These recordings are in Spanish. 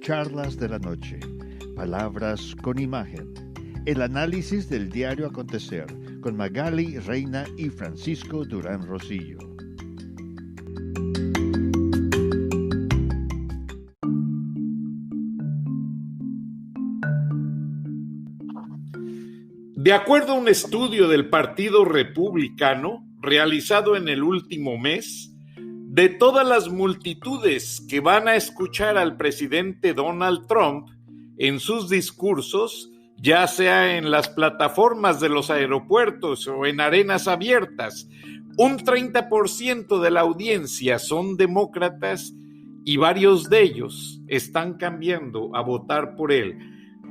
Charlas de la Noche, palabras con imagen. El análisis del diario acontecer con Magali Reina y Francisco Durán Rosillo. De acuerdo a un estudio del Partido Republicano realizado en el último mes, de todas las multitudes que van a escuchar al presidente Donald Trump en sus discursos, ya sea en las plataformas de los aeropuertos o en arenas abiertas, un 30% de la audiencia son demócratas y varios de ellos están cambiando a votar por él.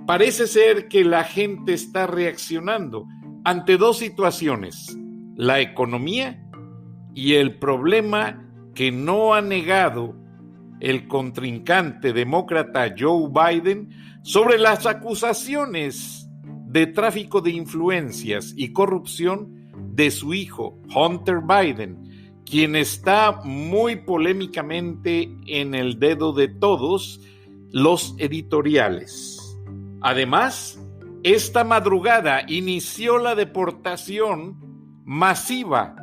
Parece ser que la gente está reaccionando ante dos situaciones: la economía y el problema que no ha negado el contrincante demócrata Joe Biden sobre las acusaciones de tráfico de influencias y corrupción de su hijo Hunter Biden, quien está muy polémicamente en el dedo de todos los editoriales. Además, esta madrugada inició la deportación masiva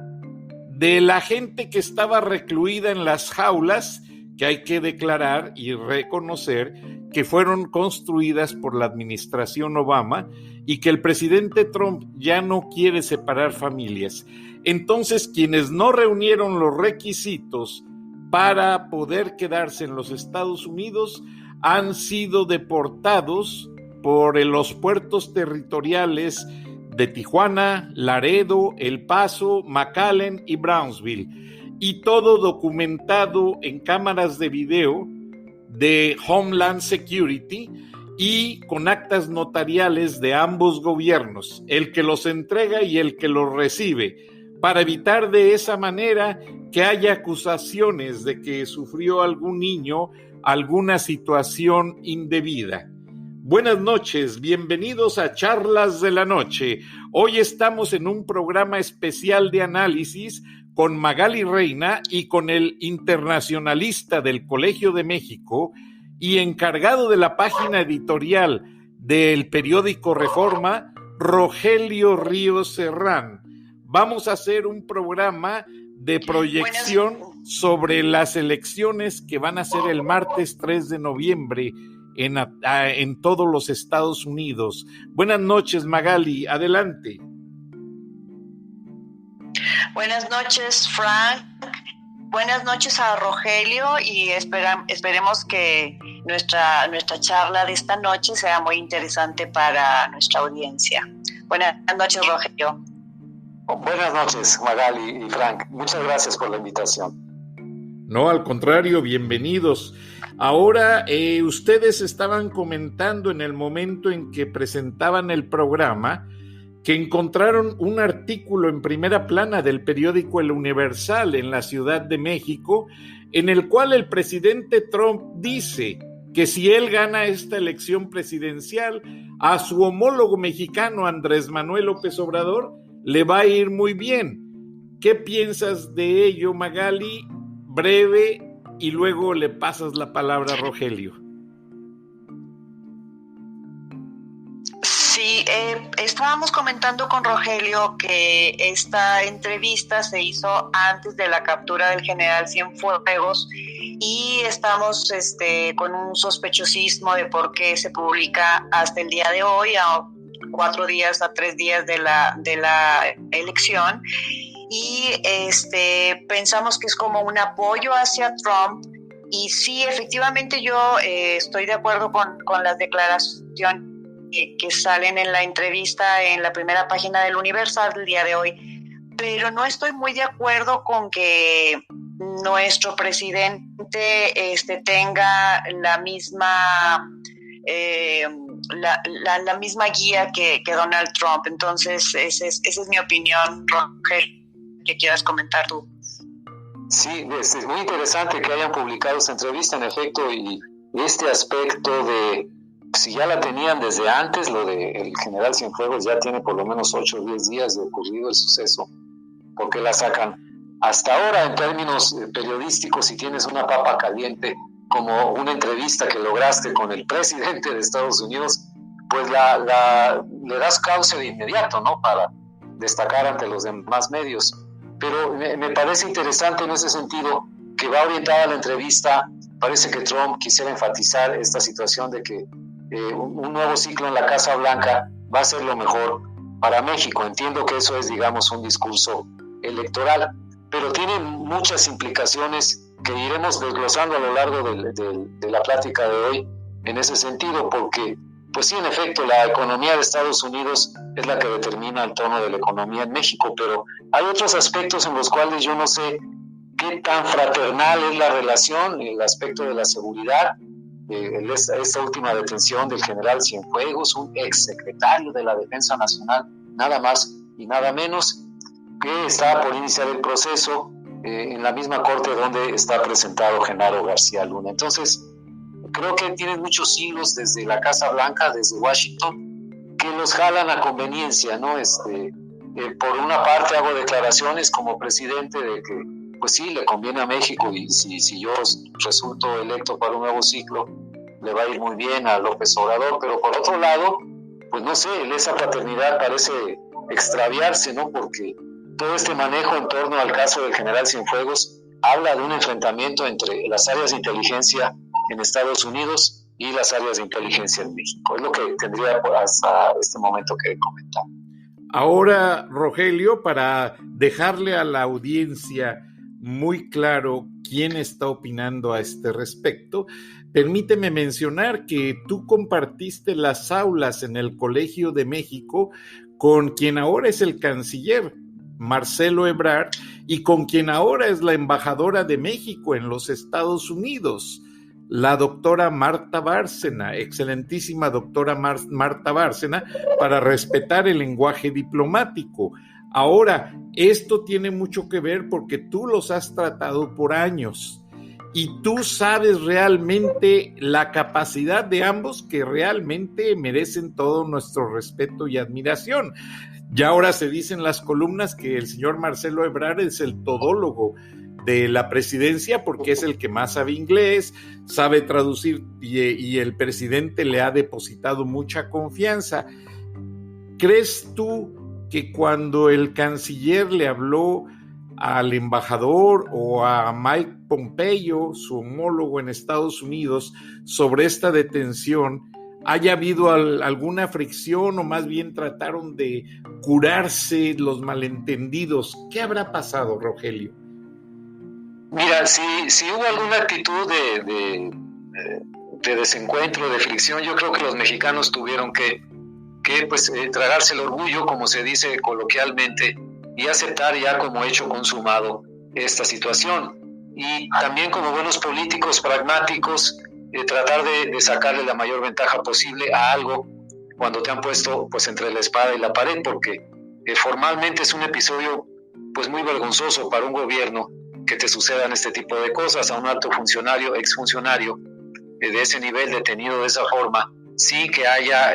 de la gente que estaba recluida en las jaulas, que hay que declarar y reconocer que fueron construidas por la administración Obama y que el presidente Trump ya no quiere separar familias. Entonces, quienes no reunieron los requisitos para poder quedarse en los Estados Unidos han sido deportados por los puertos territoriales de Tijuana, Laredo, El Paso, McAllen y Brownsville, y todo documentado en cámaras de video de Homeland Security y con actas notariales de ambos gobiernos, el que los entrega y el que los recibe, para evitar de esa manera que haya acusaciones de que sufrió algún niño alguna situación indebida. Buenas noches, bienvenidos a Charlas de la Noche. Hoy estamos en un programa especial de análisis con Magali Reina y con el internacionalista del Colegio de México y encargado de la página editorial del periódico Reforma, Rogelio Ríos Serrán. Vamos a hacer un programa de proyección sobre las elecciones que van a ser el martes 3 de noviembre en todos los Estados Unidos. Buenas noches, Magali, adelante. Buenas noches, Frank. Buenas noches a Rogelio y esperemos que nuestra charla de esta noche sea muy interesante para nuestra audiencia. Buenas noches, Rogelio. Buenas noches, Magali y Frank. Muchas gracias por la invitación. No, al contrario, bienvenidos. Ahora, ustedes estaban comentando en el momento en que presentaban el programa que encontraron un artículo en primera plana del periódico El Universal en la Ciudad de México, en el cual el presidente Trump dice que si él gana esta elección presidencial, a su homólogo mexicano Andrés Manuel López Obrador le va a ir muy bien. ¿Qué piensas de ello, Magali? Breve, y luego le pasas la palabra a Rogelio. Sí, estábamos comentando con Rogelio que esta entrevista se hizo antes de la captura del general Cienfuegos y estamos con un sospechosismo de por qué se publica hasta el día de hoy, a 4 días, a 3 días de la elección. Y pensamos que es como un apoyo hacia Trump, y sí, efectivamente yo estoy de acuerdo con las declaraciones que salen en la entrevista en la primera página del Universal del día de hoy, pero no estoy muy de acuerdo con que nuestro presidente tenga la misma la misma guía que Donald Trump. Entonces esa es mi opinión, Rogelio, que quieras comentar tú. Sí, es muy interesante que hayan publicado esta entrevista, en efecto, y este aspecto de, si ya la tenían desde antes, lo del general Cienfuegos ya tiene por lo menos 8 o 10 días de ocurrido el suceso, ¿por qué la sacan hasta ahora? En términos periodísticos, si tienes una papa caliente, como una entrevista que lograste con el presidente de Estados Unidos, pues le das cauce de inmediato, ¿no? Para destacar ante los demás medios. Pero me parece interesante en ese sentido que va orientada la entrevista. Parece que Trump quisiera enfatizar esta situación de que un nuevo ciclo en la Casa Blanca va a ser lo mejor para México. Entiendo que eso es, digamos, un discurso electoral, pero tiene muchas implicaciones que iremos desglosando a lo largo de la plática de hoy en ese sentido, porque, pues sí, en efecto, la economía de Estados Unidos es la que determina el tono de la economía en México, pero hay otros aspectos en los cuales yo no sé qué tan fraternal es la relación, el aspecto de la seguridad, esta última detención del general Cienfuegos, un exsecretario de la Defensa Nacional, nada más y nada menos, que está por iniciar el proceso en la misma corte donde está presentado Genaro García Luna. Entonces, creo que tienen muchos hilos desde la Casa Blanca, desde Washington, que los jalan a conveniencia, ¿no? Por una parte hago declaraciones como presidente de que, pues sí, le conviene a México, y si yo resulto electo para un nuevo ciclo, le va a ir muy bien a López Obrador, pero por otro lado, pues no sé, esa paternidad parece extraviarse, ¿no? Porque todo este manejo en torno al caso del general Cienfuegos habla de un enfrentamiento entre las áreas de inteligencia en Estados Unidos y las áreas de inteligencia en México. Es lo que tendría hasta este momento que comentar. Ahora, Rogelio, para dejarle a la audiencia muy claro quién está opinando a este respecto, permíteme mencionar que tú compartiste las aulas en el Colegio de México con quien ahora es el canciller, Marcelo Ebrard, y con quien ahora es la embajadora de México en los Estados Unidos, la doctora Marta Bárcena, excelentísima doctora Marta Bárcena, para respetar el lenguaje diplomático. Ahora, esto tiene mucho que ver porque tú los has tratado por años y tú sabes realmente la capacidad de ambos, que realmente merecen todo nuestro respeto y admiración. Ya ahora se dice en las columnas que el señor Marcelo Ebrard es el todólogo de la presidencia porque es el que más sabe inglés, sabe traducir y el presidente le ha depositado mucha confianza. ¿Crees tú que cuando el canciller le habló al embajador o a Mike Pompeo, su homólogo en Estados Unidos, sobre esta detención, haya habido alguna fricción o más bien trataron de curarse los malentendidos? ¿Qué habrá pasado, Rogelio? Mira, si hubo alguna actitud de desencuentro, de fricción, yo creo que los mexicanos tuvieron que tragarse el orgullo, como se dice coloquialmente, y aceptar ya como hecho consumado esta situación. Y también como buenos políticos pragmáticos, tratar de sacarle la mayor ventaja posible a algo cuando te han puesto pues entre la espada y la pared, porque formalmente es un episodio pues muy vergonzoso para un gobierno que te sucedan este tipo de cosas, a un alto funcionario, exfuncionario de ese nivel detenido de esa forma, sí que haya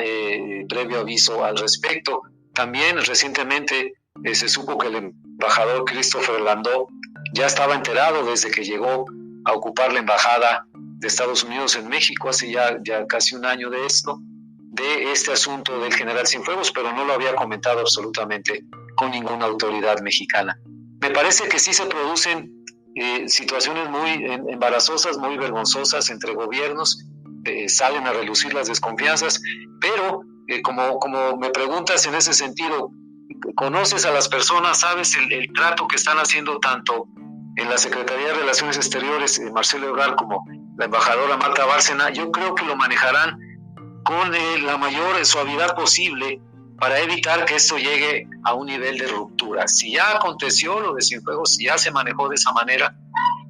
previo aviso al respecto. También recientemente se supo que el embajador Christopher Landau ya estaba enterado desde que llegó a ocupar la embajada de Estados Unidos en México hace ya casi un año de esto, de este asunto del general Cienfuegos, pero no lo había comentado absolutamente con ninguna autoridad mexicana. Me parece que sí se producen situaciones muy embarazosas, muy vergonzosas entre gobiernos, salen a relucir las desconfianzas, pero como me preguntas en ese sentido, conoces a las personas, sabes el trato que están haciendo tanto en la Secretaría de Relaciones Exteriores, Marcelo Ebrard, como la embajadora Marta Bárcena. Yo creo que lo manejarán con la mayor suavidad posible para evitar que esto llegue a un nivel de ruptura. Si ya aconteció lo de Cienfuegos, si ya se manejó de esa manera,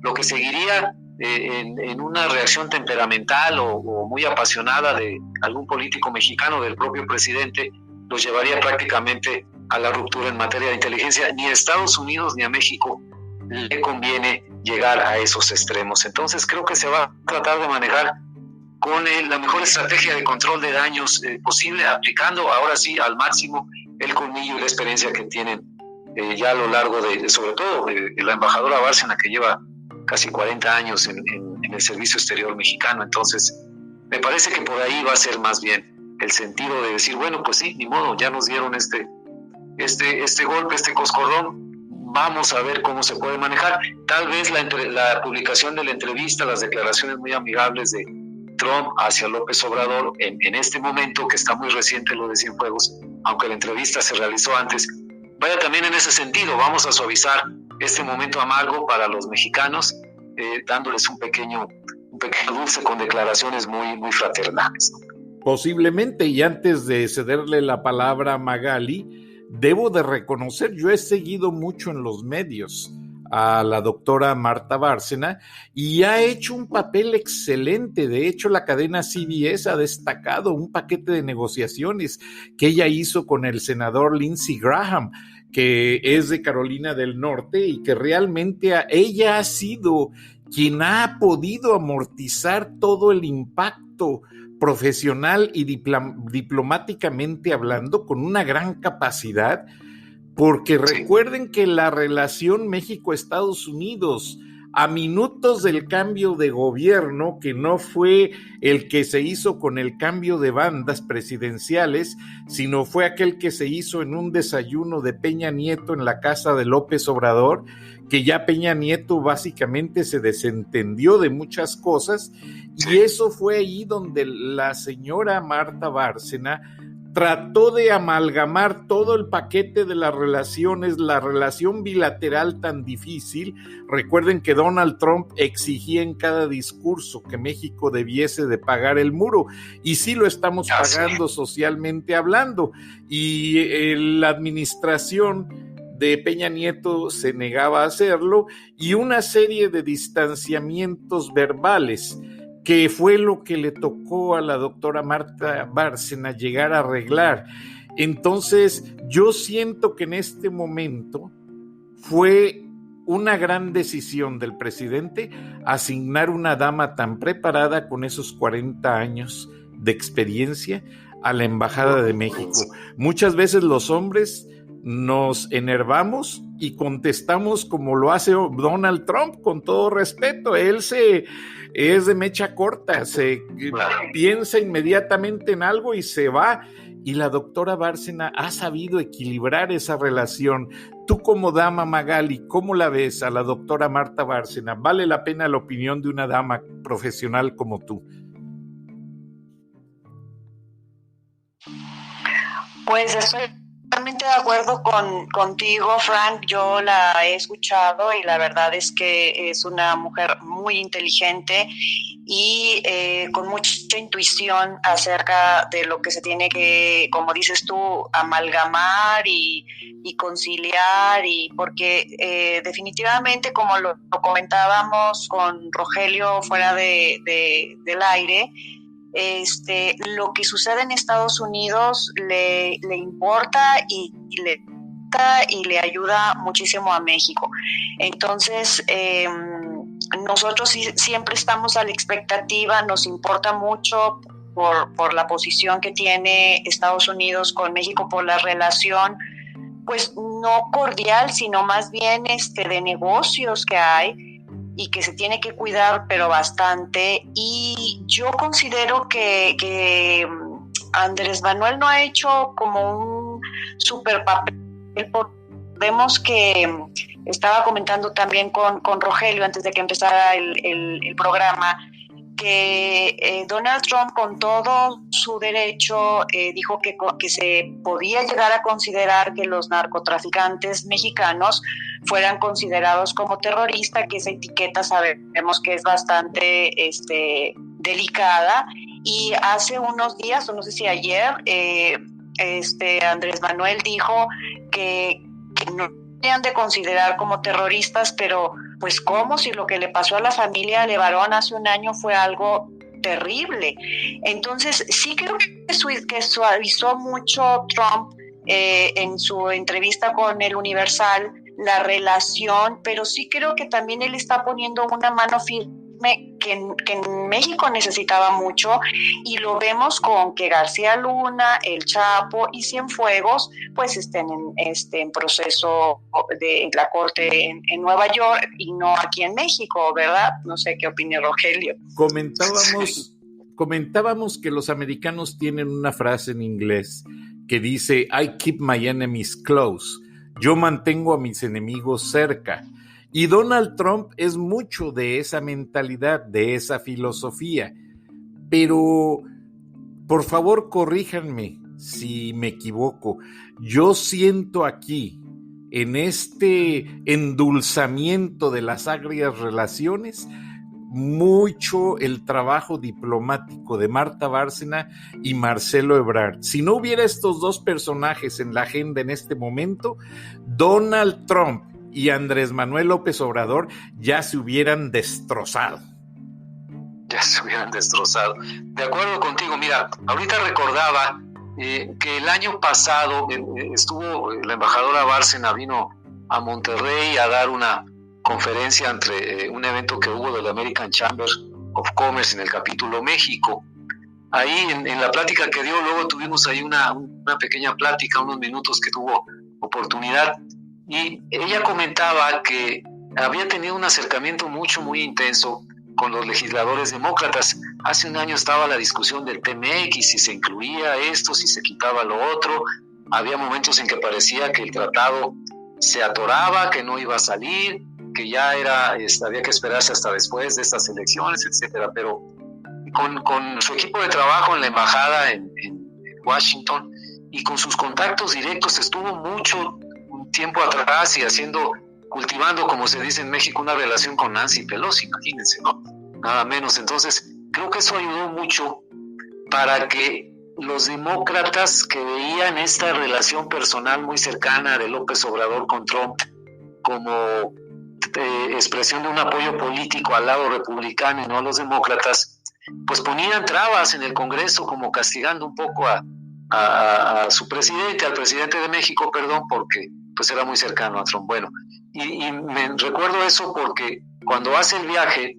lo que seguiría en una reacción temperamental o muy apasionada de algún político mexicano, del propio presidente, los llevaría prácticamente a la ruptura en materia de inteligencia. Ni a Estados Unidos ni a México le conviene llegar a esos extremos. Entonces creo que se va a tratar de manejar con la mejor estrategia de control de daños posible, aplicando ahora sí al máximo el colmillo y la experiencia que tienen ya a lo largo de sobre todo la embajadora Bárcena, que lleva casi 40 años en el servicio exterior mexicano. Entonces, me parece que por ahí va a ser más bien el sentido de decir, bueno, pues sí, ni modo, ya nos dieron este golpe, este coscorrón, vamos a ver cómo se puede manejar. Tal vez la publicación de la entrevista, las declaraciones muy amigables de Trump hacia López Obrador en este momento, que está muy reciente lo de Cienfuegos, aunque la entrevista se realizó antes, vaya también en ese sentido. Vamos a suavizar este momento amargo para los mexicanos, dándoles un pequeño dulce con declaraciones muy, muy fraternales, ¿no? Posiblemente, y antes de cederle la palabra a Magali, debo de reconocer, yo he seguido mucho en los medios a la doctora Marta Bárcena y ha hecho un papel excelente. De hecho, la cadena CBS ha destacado un paquete de negociaciones que ella hizo con el senador Lindsey Graham, que es de Carolina del Norte, y que realmente ella ha sido quien ha podido amortizar todo el impacto profesional y diplomáticamente hablando, con una gran capacidad, porque recuerden que la relación México-Estados Unidos, a minutos del cambio de gobierno, que no fue el que se hizo con el cambio de bandas presidenciales, sino fue aquel que se hizo en un desayuno de Peña Nieto en la casa de López Obrador, que ya Peña Nieto básicamente se desentendió de muchas cosas, y eso fue ahí donde la señora Marta Bárcena trató de amalgamar todo el paquete de las relaciones, la relación bilateral tan difícil. Recuerden que Donald Trump exigía en cada discurso que México debiese de pagar el muro, y sí lo estamos pagando socialmente hablando, y la administración de Peña Nieto se negaba a hacerlo, y una serie de distanciamientos verbales, que fue lo que le tocó a la doctora Marta Bárcena llegar a arreglar. Entonces, yo siento que en este momento fue una gran decisión del presidente asignar una dama tan preparada, con esos 40 años de experiencia, a la Embajada de México. Muchas veces los hombres nos enervamos y contestamos como lo hace Donald Trump, con todo respeto. Él es de mecha corta, piensa inmediatamente en algo y se va. Y la doctora Bárcena ha sabido equilibrar esa relación. Tú, como dama, Magali, ¿cómo la ves a la doctora Marta Bárcena? ¿Vale la pena la opinión de una dama profesional como tú? Pues estoy totalmente de acuerdo contigo, Frank. Yo la he escuchado y la verdad es que es una mujer muy inteligente y con mucha intuición acerca de lo que se tiene que, como dices tú, amalgamar y conciliar, y porque definitivamente, como lo comentábamos con Rogelio fuera del aire, lo que sucede en Estados Unidos le importa y le ayuda muchísimo a México. Entonces, nosotros siempre estamos a la expectativa, nos importa mucho por la posición que tiene Estados Unidos con México, por la relación, pues no cordial, sino más bien de negocios que hay, y que se tiene que cuidar, pero bastante. Y yo considero que Andrés Manuel no ha hecho como un super papel. Vemos que estaba comentando también con Rogelio antes de que empezara el programa, que Donald Trump, con todo su derecho, dijo que se podía llegar a considerar que los narcotraficantes mexicanos fueran considerados como terroristas, que esa etiqueta sabemos que es bastante delicada. Y hace unos días, o no sé si ayer, Andrés Manuel dijo que no deberían de considerar como terroristas, pero pues ¿cómo? Si lo que le pasó a la familia Levarón hace un año fue algo terrible. Entonces sí creo que suavizó mucho Trump en su entrevista con El Universal la relación, pero sí creo que también él está poniendo una mano firme que en México necesitaba mucho, y lo vemos con que García Luna, El Chapo y Cienfuegos pues estén en proceso de la corte en Nueva York y no aquí en México, ¿verdad? No sé qué opina Rogelio. Comentábamos que los americanos tienen una frase en inglés que dice I keep my enemies close, yo mantengo a mis enemigos cerca. Y Donald Trump es mucho de esa mentalidad, de esa filosofía. Pero, por favor, corríjanme si me equivoco. Yo siento aquí, en este endulzamiento de las agrias relaciones, mucho el trabajo diplomático de Marta Bárcena y Marcelo Ebrard. Si no hubiera estos dos personajes en la agenda en este momento, Donald Trump y Andrés Manuel López Obrador ya se hubieran destrozado. De acuerdo contigo, mira, ahorita recordaba que el año pasado estuvo la embajadora Bárcena, vino a Monterrey a dar una conferencia entre un evento que hubo del American Chamber of Commerce en el capítulo México. Ahí en la plática que dio, luego tuvimos ahí una pequeña plática, unos minutos que tuvo oportunidad, y ella comentaba que había tenido un acercamiento muy intenso con los legisladores demócratas. Hace un año estaba la discusión del TMX, si se incluía esto, si se quitaba lo otro. Había momentos en que parecía que el tratado se atoraba, que no iba a salir, que ya había que esperarse hasta después de estas elecciones, etcétera. Pero con su equipo de trabajo en la embajada en Washington y con sus contactos directos, estuvo mucho tiempo atrás y cultivando, como se dice en México, una relación con Nancy Pelosi, imagínense, ¿no? Nada menos. Entonces, creo que eso ayudó mucho para que los demócratas que veían esta relación personal muy cercana de López Obrador con Trump como expresión de un apoyo político al lado republicano y no a los demócratas, pues ponían trabas en el Congreso, como castigando un poco a su presidente, al presidente de México, porque pues era muy cercano a Trump. Bueno, y me recuerdo eso porque cuando hace el viaje,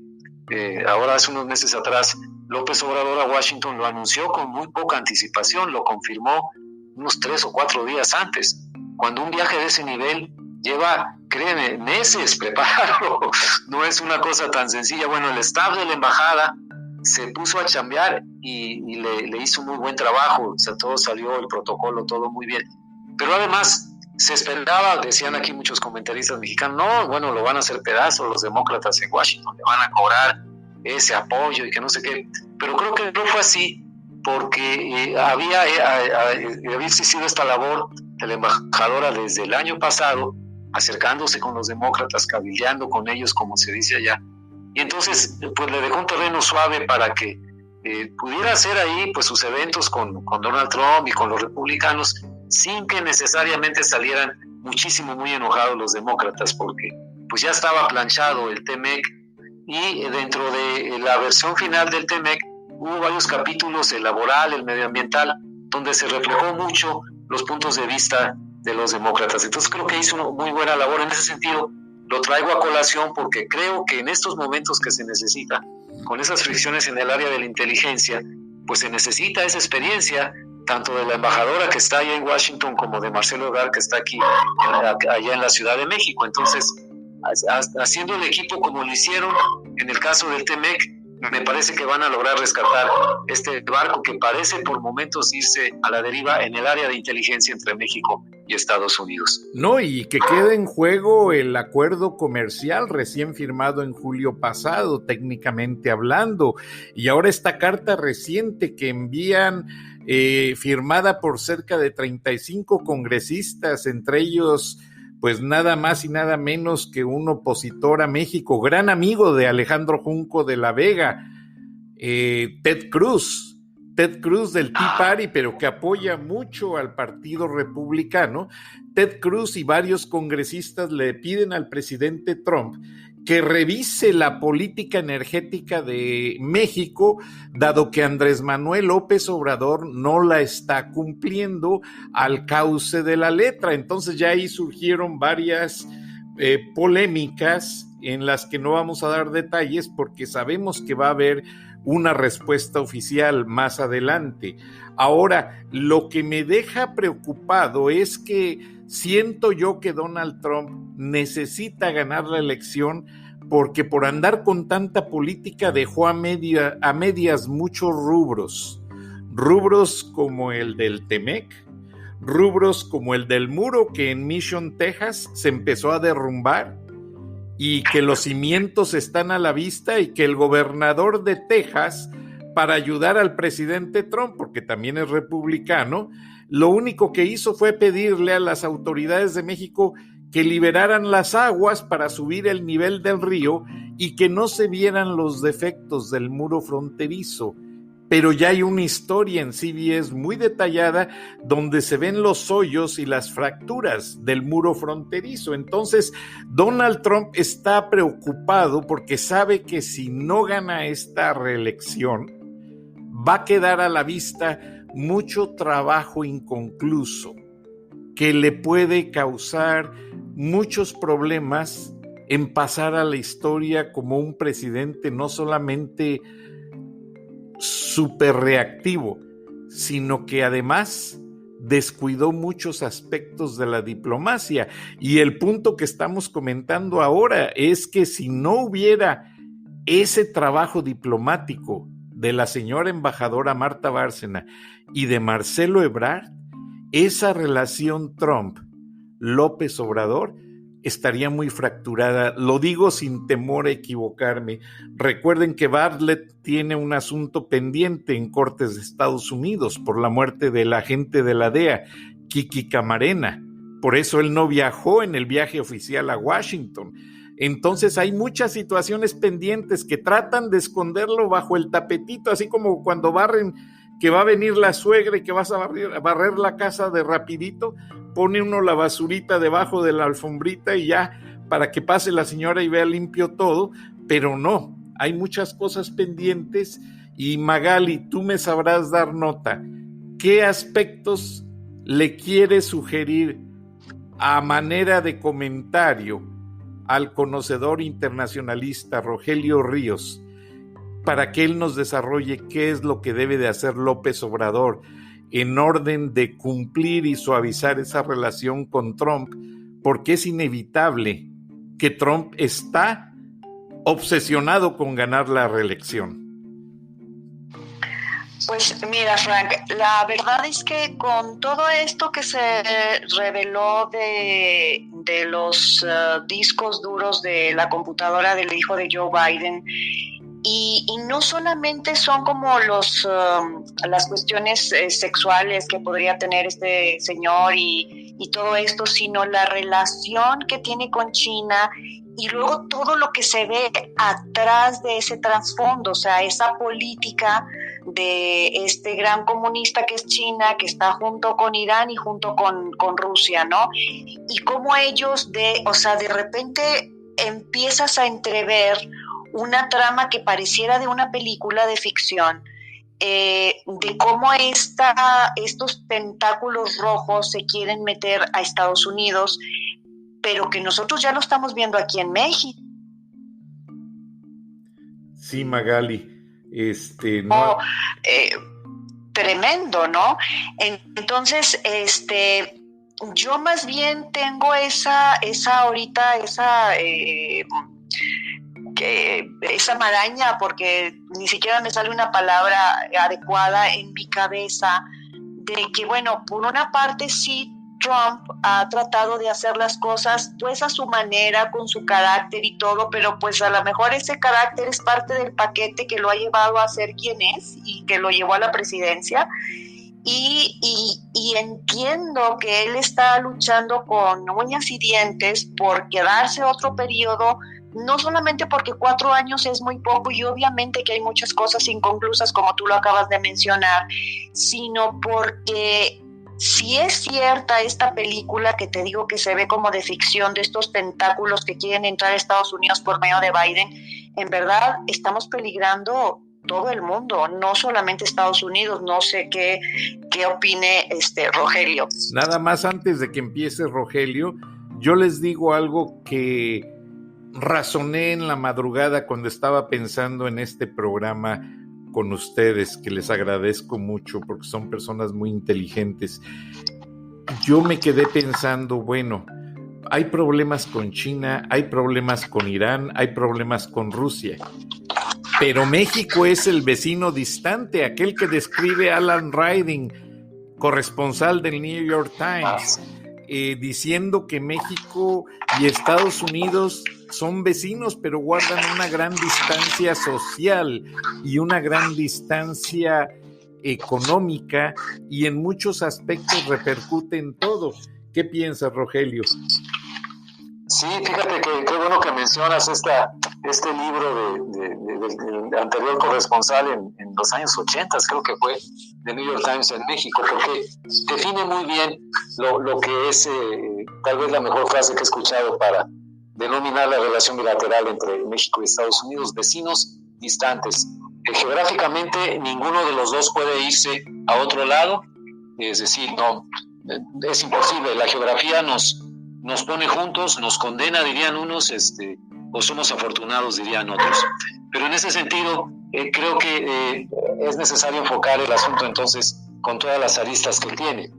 ahora hace unos meses atrás, López Obrador a Washington lo anunció con muy poca anticipación, lo confirmó unos 3 o 4 días antes. Cuando un viaje de ese nivel lleva, créeme, meses prepararlo, no es una cosa tan sencilla. Bueno, el staff de la embajada se puso a chambear y le hizo muy buen trabajo, o sea, todo salió, el protocolo, todo muy bien. Pero además se esperaba, decían aquí muchos comentaristas mexicanos, no, bueno, lo van a hacer pedazos los demócratas en Washington, le van a cobrar ese apoyo y que no sé qué. Pero creo que no fue así, porque había existido esta labor de la embajadora desde el año pasado, acercándose con los demócratas, cabildeando con ellos, como se dice allá. Y entonces, pues le dejó un terreno suave para que pudiera hacer ahí pues sus eventos con Donald Trump y con los republicanos, sin que necesariamente salieran muy enojados los demócratas, porque pues ya estaba planchado el TMEC, y dentro de la versión final del TMEC hubo varios capítulos, el laboral, el medioambiental, donde se reflejó mucho los puntos de vista de los demócratas. Entonces creo que hizo una muy buena labor en ese sentido. Lo traigo a colación porque creo que en estos momentos que se necesita, con esas fricciones en el área de la inteligencia, pues se necesita esa experiencia, tanto de la embajadora que está allá en Washington como de Marcelo Ebrard que está aquí, allá en la Ciudad de México. Entonces, haciendo el equipo como lo hicieron en el caso del TMEC, me parece que van a lograr rescatar este barco que parece por momentos irse a la deriva en el área de inteligencia entre México y Estados Unidos. No, y que quede en juego el acuerdo comercial recién firmado en julio pasado, técnicamente hablando, y ahora esta carta reciente que envían, firmada por cerca de 35 congresistas, entre ellos pues nada más y nada menos que un opositor a México, gran amigo de Alejandro Junco de la Vega, Ted Cruz del Tea Party, pero que apoya mucho al Partido Republicano. Ted Cruz y varios congresistas le piden al presidente Trump que revise la política energética de México, dado que Andrés Manuel López Obrador no la está cumpliendo al cauce de la letra. Entonces ya ahí surgieron varias polémicas en las que no vamos a dar detalles porque sabemos que va a haber una respuesta oficial más adelante. Ahora, lo que me deja preocupado es que siento yo que Donald Trump necesita ganar la elección porque por andar con tanta política dejó a medias muchos rubros como el del Temec, rubros como el del muro que en Mission, Texas se empezó a derrumbar y que los cimientos están a la vista y que el gobernador de Texas, para ayudar al presidente Trump, porque también es republicano, lo único que hizo fue pedirle a las autoridades de México que liberaran las aguas para subir el nivel del río y que no se vieran los defectos del muro fronterizo. Pero ya hay una historia en CBS muy detallada donde se ven los hoyos y las fracturas del muro fronterizo. Entonces, Donald Trump está preocupado porque sabe que si no gana esta reelección, va a quedar a la vista mucho trabajo inconcluso que le puede causar muchos problemas en pasar a la historia como un presidente no solamente súper reactivo, sino que además descuidó muchos aspectos de la diplomacia. Y el punto que estamos comentando ahora es que si no hubiera ese trabajo diplomático de la señora embajadora Marta Bárcena y de Marcelo Ebrard, esa relación Trump-López Obrador estaría muy fracturada. Lo digo sin temor a equivocarme. Recuerden que Bartlett tiene un asunto pendiente en cortes de Estados Unidos por la muerte del agente de la DEA, Kiki Camarena. Por eso él no viajó en el viaje oficial a Washington. Entonces hay muchas situaciones pendientes que tratan de esconderlo bajo el tapetito, así como cuando barren que va a venir la suegra y que vas a barrer la casa de rapidito, pone uno la basurita debajo de la alfombrita y ya, para que pase la señora y vea limpio todo, pero no, hay muchas cosas pendientes. Y Magali, tú me sabrás dar nota, ¿qué aspectos le quieres sugerir a manera de comentario al conocedor internacionalista Rogelio Ríos, para que él nos desarrolle qué es lo que debe de hacer López Obrador en orden de cumplir y suavizar esa relación con Trump? Porque es inevitable que Trump está obsesionado con ganar la reelección. Pues mira, Frank, la verdad es que con todo esto que se reveló de los discos duros de la computadora del hijo de Joe Biden, y no solamente son como las cuestiones sexuales que podría tener este señor y todo esto, sino la relación que tiene con China y luego todo lo que se ve atrás de ese trasfondo, o sea, esa política de este gran comunista que es China, que está junto con Irán y junto con Rusia, ¿no? Y cómo ellos de repente empiezas a entrever una trama que pareciera de una película de ficción, de cómo estos tentáculos rojos se quieren meter a Estados Unidos, pero que nosotros ya lo estamos viendo aquí en México. Sí, Magali, tremendo, ¿no? Entonces, yo más bien tengo esa maraña, porque ni siquiera me sale una palabra adecuada en mi cabeza, de que, bueno, por una parte sí, Trump ha tratado de hacer las cosas pues a su manera, con su carácter y todo, pero pues a lo mejor ese carácter es parte del paquete que lo ha llevado a ser quien es y que lo llevó a la presidencia. Y entiendo que él está luchando con uñas y dientes por quedarse otro periodo, no solamente porque 4 años es muy poco y obviamente que hay muchas cosas inconclusas como tú lo acabas de mencionar, sino porque si es cierta esta película que te digo que se ve como de ficción, de estos tentáculos que quieren entrar a Estados Unidos por medio de Biden, en verdad estamos peligrando todo el mundo, no solamente Estados Unidos. No sé qué opine Rogelio. Nada más antes de que empiece Rogelio, yo les digo algo que razoné en la madrugada cuando estaba pensando en este programa con ustedes, que les agradezco mucho porque son personas muy inteligentes. Yo me quedé pensando, bueno, hay problemas con China, hay problemas con Irán, hay problemas con Rusia, pero México es el vecino distante, aquel que describe Alan Riding, corresponsal del New York Times, diciendo que México y Estados Unidos son vecinos, pero guardan una gran distancia social y una gran distancia económica, y en muchos aspectos repercute en todo. ¿Qué piensas, Rogelio? Sí, fíjate que qué bueno que mencionas este libro del anterior corresponsal en los años 80, creo que fue, de New York Times en México, porque define muy bien lo que es tal vez la mejor frase que he escuchado para denominar la relación bilateral entre México y Estados Unidos: vecinos distantes. Geográficamente ninguno de los dos puede irse a otro lado, es decir, no, es imposible. La geografía nos pone juntos, nos condena, dirían unos, o somos afortunados, dirían otros. Pero en ese sentido, creo que es necesario enfocar el asunto entonces con todas las aristas que tiene.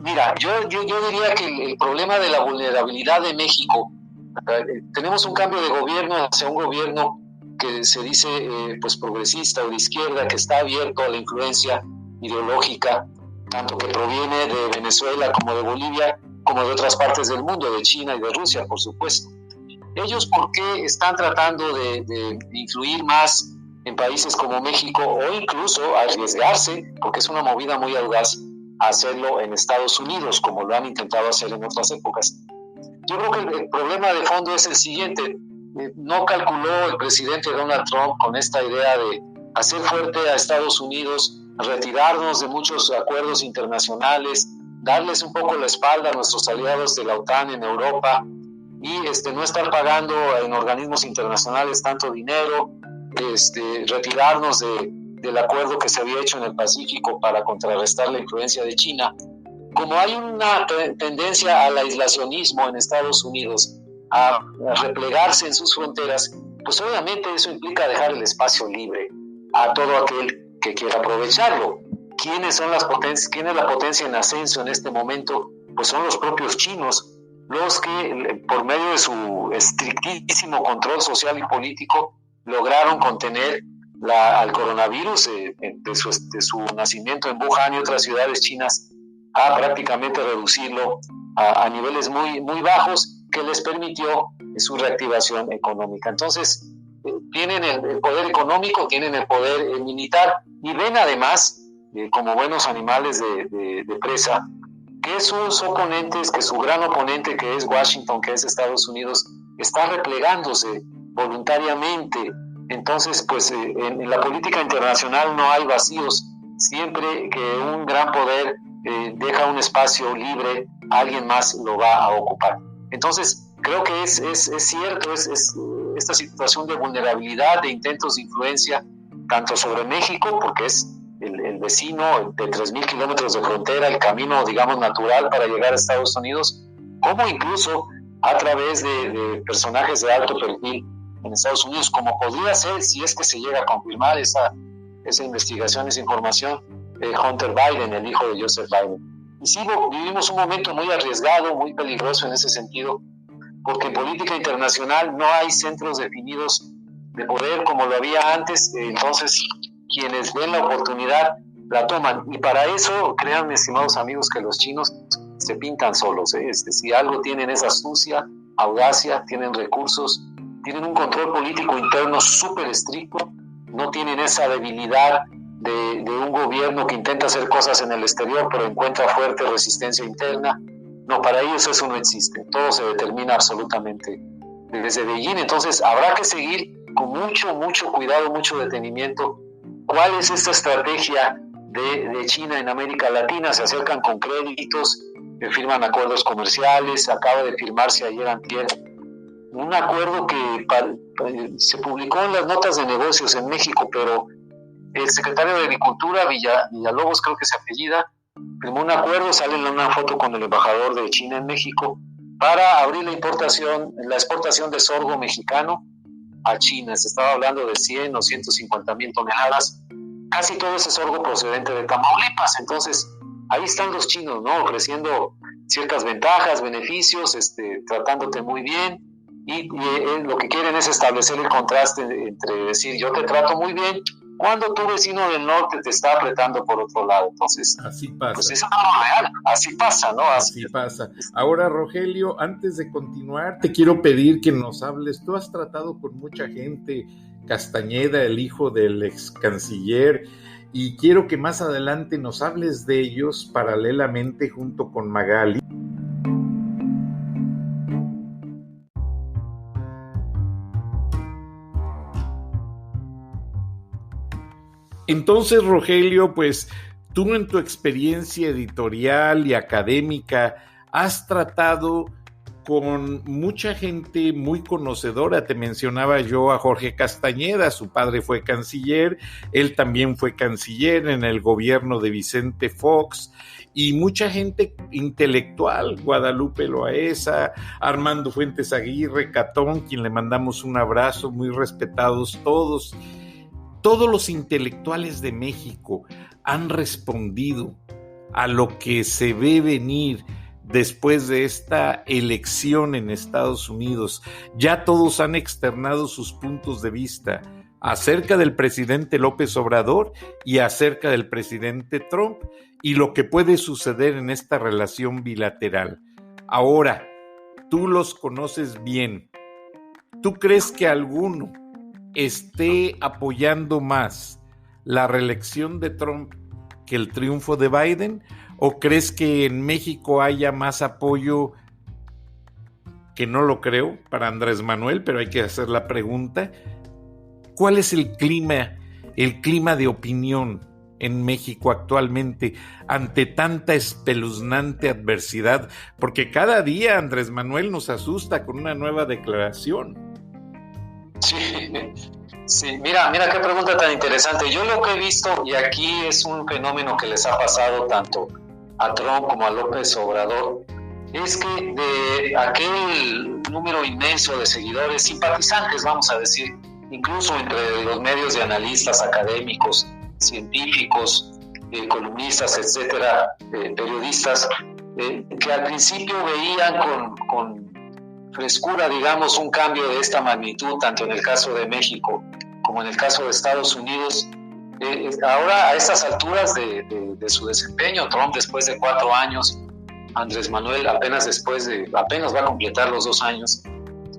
Mira, yo diría que el problema de la vulnerabilidad de México, tenemos un cambio de gobierno hacia un gobierno que se dice pues progresista o de izquierda, que está abierto a la influencia ideológica, tanto que proviene de Venezuela como de Bolivia, como de otras partes del mundo, de China y de Rusia, por supuesto. Ellos, ¿por qué están tratando de influir más en países como México, o incluso arriesgarse, porque es una movida muy audaz, a hacerlo en Estados Unidos, como lo han intentado hacer en otras épocas? Yo creo que el problema de fondo es el siguiente: no calculó el presidente Donald Trump con esta idea de hacer fuerte a Estados Unidos, retirarnos de muchos acuerdos internacionales, darles un poco la espalda a nuestros aliados de la OTAN en Europa, y no estar pagando en organismos internacionales tanto dinero, retirarnos del acuerdo que se había hecho en el Pacífico para contrarrestar la influencia de China. Como hay una tendencia al aislacionismo en Estados Unidos, a replegarse en sus fronteras, pues obviamente eso implica dejar el espacio libre a todo aquel que quiera aprovecharlo. ¿Quiénes son las potencias? ¿Quién es la potencia en ascenso en este momento? Pues son los propios chinos, los que por medio de su estrictísimo control social y político lograron contener al coronavirus de su nacimiento en Wuhan y otras ciudades chinas, a prácticamente reducirlo a niveles muy, muy bajos, que les permitió su reactivación económica. Entonces, tienen el poder económico, tienen el poder militar, y ven además, como buenos animales de presa, que sus oponentes, que su gran oponente, que es Washington, que es Estados Unidos, está replegándose voluntariamente. Entonces, pues en la política internacional no hay vacíos. Siempre que un gran poder deja un espacio libre, alguien más lo va a ocupar. Entonces, creo que es cierto, es esta situación de vulnerabilidad, de intentos de influencia, tanto sobre México, porque es el vecino de 3,000 kilómetros de frontera, el camino, digamos, natural para llegar a Estados Unidos, como incluso a través de personajes de alto perfil en Estados Unidos, como podría ser, si es que se llega a confirmar esa investigación, esa información, Hunter Biden, el hijo de Joseph Biden. Y sí, vivimos un momento muy arriesgado, muy peligroso en ese sentido, porque en política internacional no hay centros definidos de poder como lo había antes. Entonces quienes ven la oportunidad la toman, y para eso, créanme, estimados amigos, que los chinos se pintan solos, Si algo tienen es astucia, audacia, tienen recursos, tienen un control político interno súper estricto, no tienen esa debilidad de un gobierno que intenta hacer cosas en el exterior pero encuentra fuerte resistencia interna. No, para ellos eso no existe, todo se determina absolutamente desde Beijing. Entonces habrá que seguir con mucho cuidado, mucho detenimiento. ¿Cuál es esta estrategia de China en América Latina? Se acercan con créditos, firman acuerdos comerciales. Acaba de firmarse ayer antier un acuerdo que se publicó en las notas de negocios en México, pero el secretario de Agricultura, Villalobos creo que se apellida, firmó un acuerdo, sale en una foto con el embajador de China en México, para abrir la exportación de sorgo mexicano a China. Se estaba hablando de 100 o 150,000 toneladas, casi todo ese sorgo procedente de Tamaulipas. Entonces, ahí están los chinos, ¿no? Ofreciendo ciertas ventajas, beneficios, tratándote muy bien, y lo que quieren es establecer el contraste entre decir, yo te trato muy bien, cuando tu vecino del norte te está apretando por otro lado. Entonces, así pasa. Pues eso no es real, así pasa, ¿no? Así pasa. Ahora, Rogelio, antes de continuar, te quiero pedir que nos hables. Tú has tratado con mucha gente, Castañeda, el hijo del ex canciller, y quiero que más adelante nos hables de ellos paralelamente junto con Magali. Entonces, Rogelio, pues tú en tu experiencia editorial y académica has tratado con mucha gente muy conocedora. Te mencionaba yo a Jorge Castañeda, su padre fue canciller, él también fue canciller en el gobierno de Vicente Fox, y mucha gente intelectual, Guadalupe Loaesa, Armando Fuentes Aguirre, Catón, quien le mandamos un abrazo, muy respetados todos. Todos los intelectuales de México han respondido a lo que se ve venir después de esta elección en Estados Unidos. Ya todos han externado sus puntos de vista acerca del presidente López Obrador y acerca del presidente Trump y lo que puede suceder en esta relación bilateral. Ahora, tú los conoces bien. ¿Tú crees que alguno esté apoyando más la reelección de Trump que el triunfo de Biden? ¿O crees que en México haya más apoyo, que no lo creo, para Andrés Manuel, pero hay que hacer la pregunta? ¿Cuál es el clima de opinión en México actualmente ante tanta espeluznante adversidad? Porque cada día Andrés Manuel nos asusta con una nueva declaración. Sí, mira qué pregunta tan interesante. Yo lo que he visto, y aquí es un fenómeno que les ha pasado tanto a Trump como a López Obrador, es que de aquel número inmenso de seguidores, simpatizantes, vamos a decir, incluso entre los medios de analistas académicos, científicos, columnistas, etcétera, periodistas, que al principio veían con frescura, digamos, un cambio de esta magnitud, tanto en el caso de México como en el caso de Estados Unidos. Ahora, a estas alturas de su desempeño, Trump después de 4 años, Andrés Manuel apenas va a completar los 2 años,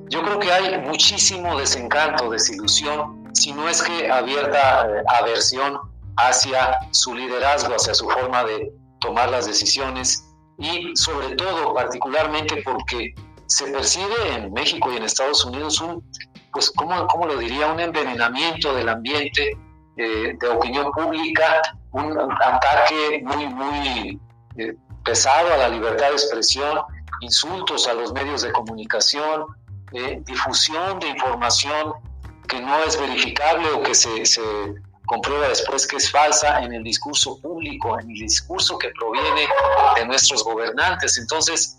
yo creo que hay muchísimo desencanto, desilusión, si no es que abierta aversión hacia su liderazgo, hacia su forma de tomar las decisiones, y sobre todo, particularmente porque se percibe en México y en Estados Unidos pues, ¿cómo lo diría? Un envenenamiento del ambiente de opinión pública, un ataque muy pesado a la libertad de expresión, insultos a los medios de comunicación, difusión de información que no es verificable o que se comprueba después que es falsa en el discurso público, en el discurso que proviene de nuestros gobernantes. Entonces,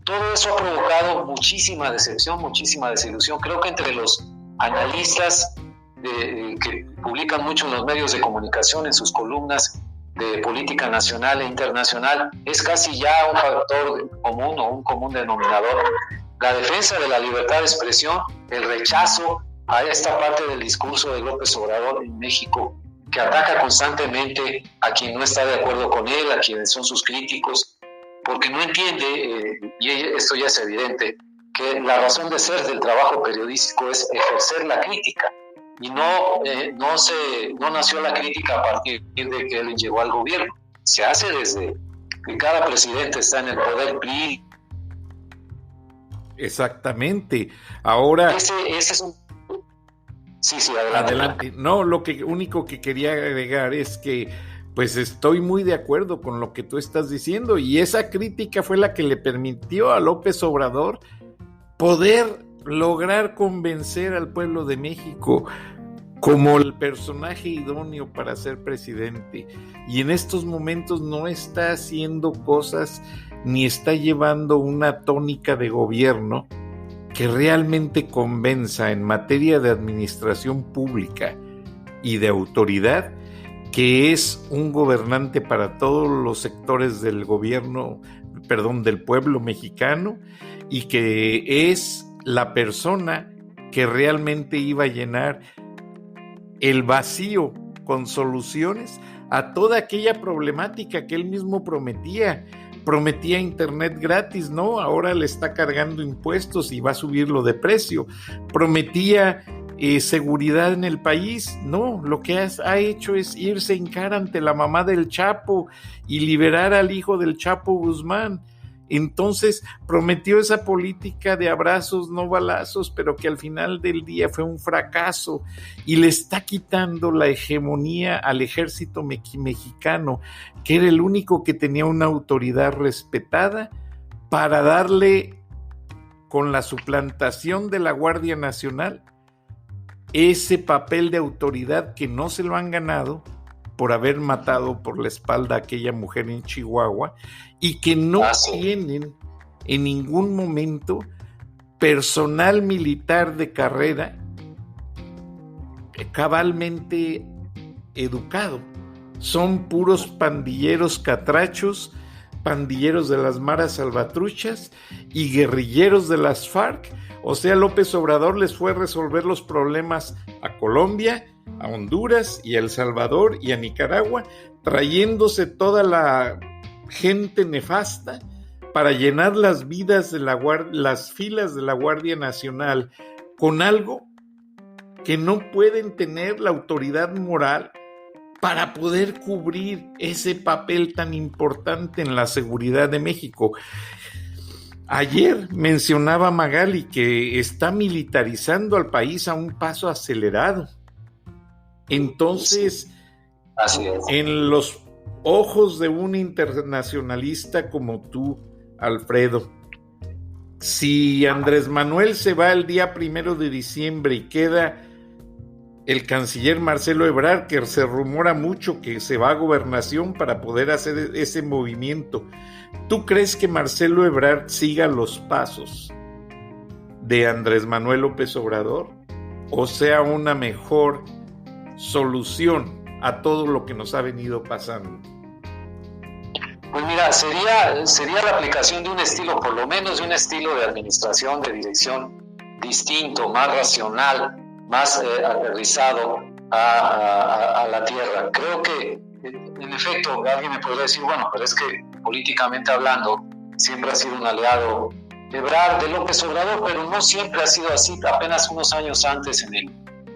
todo eso ha provocado muchísima decepción, muchísima desilusión. Creo que entre los analistas que publican mucho en los medios de comunicación, en sus columnas de política nacional e internacional, es casi ya un factor común o un común denominador. La defensa de la libertad de expresión, el rechazo a esta parte del discurso de López Obrador en México, que ataca constantemente a quien no está de acuerdo con él, a quienes son sus críticos, porque no entiende, y esto ya es evidente, que la razón de ser del trabajo periodístico es ejercer la crítica, y no nació la crítica a partir de que él llegó al gobierno, se hace desde que cada presidente está en el poder. Exactamente. Ahora... Ese es un... Sí, adelante. No, lo único que quería agregar es que pues estoy muy de acuerdo con lo que tú estás diciendo, y esa crítica fue la que le permitió a López Obrador poder lograr convencer al pueblo de México como el personaje idóneo para ser presidente, y en estos momentos no está haciendo cosas ni está llevando una tónica de gobierno que realmente convenza en materia de administración pública y de autoridad, que es un gobernante para todos los sectores del gobierno, del pueblo mexicano, y que es la persona que realmente iba a llenar el vacío con soluciones a toda aquella problemática que él mismo prometía. Prometía internet gratis, ¿no? Ahora le está cargando impuestos y va a subirlo de precio. Prometía seguridad en el país, no, lo que ha hecho es irse en cara ante la mamá del Chapo y liberar al hijo del Chapo Guzmán. Entonces prometió esa política de abrazos, no balazos, pero que al final del día fue un fracaso y le está quitando la hegemonía al ejército mexicano, que era el único que tenía una autoridad respetada, para darle, con la suplantación de la Guardia Nacional, ese papel de autoridad que no se lo han ganado por haber matado por la espalda a aquella mujer en Chihuahua, y que no tienen en ningún momento personal militar de carrera cabalmente educado. Son puros pandilleros catrachos, pandilleros de las maras salvatruchas y guerrilleros de las FARC. O sea, López Obrador les fue a resolver los problemas a Colombia, a Honduras y a El Salvador y a Nicaragua, trayéndose toda la gente nefasta para llenar las filas de la Guardia Nacional con algo que no pueden tener la autoridad moral para poder cubrir ese papel tan importante en la seguridad de México. Ayer mencionaba Magali que está militarizando al país a un paso acelerado. Entonces, en los ojos de un internacionalista como tú, Alfredo, si Andrés Manuel se va el día 1 de diciembre y queda el canciller Marcelo Ebrard, que se rumora mucho que se va a Gobernación para poder hacer ese movimiento, ¿tú crees que Marcelo Ebrard siga los pasos de Andrés Manuel López Obrador? ¿O sea una mejor solución a todo lo que nos ha venido pasando? Pues mira, sería la aplicación de un estilo, por lo menos de un estilo de administración, de dirección distinto, más racional, más aterrizado a la tierra. Creo que, en efecto, alguien me podría decir, bueno, pero es que políticamente hablando, siempre ha sido un aliado Ebrard de López Obrador, pero no siempre ha sido así. Apenas unos años antes, en el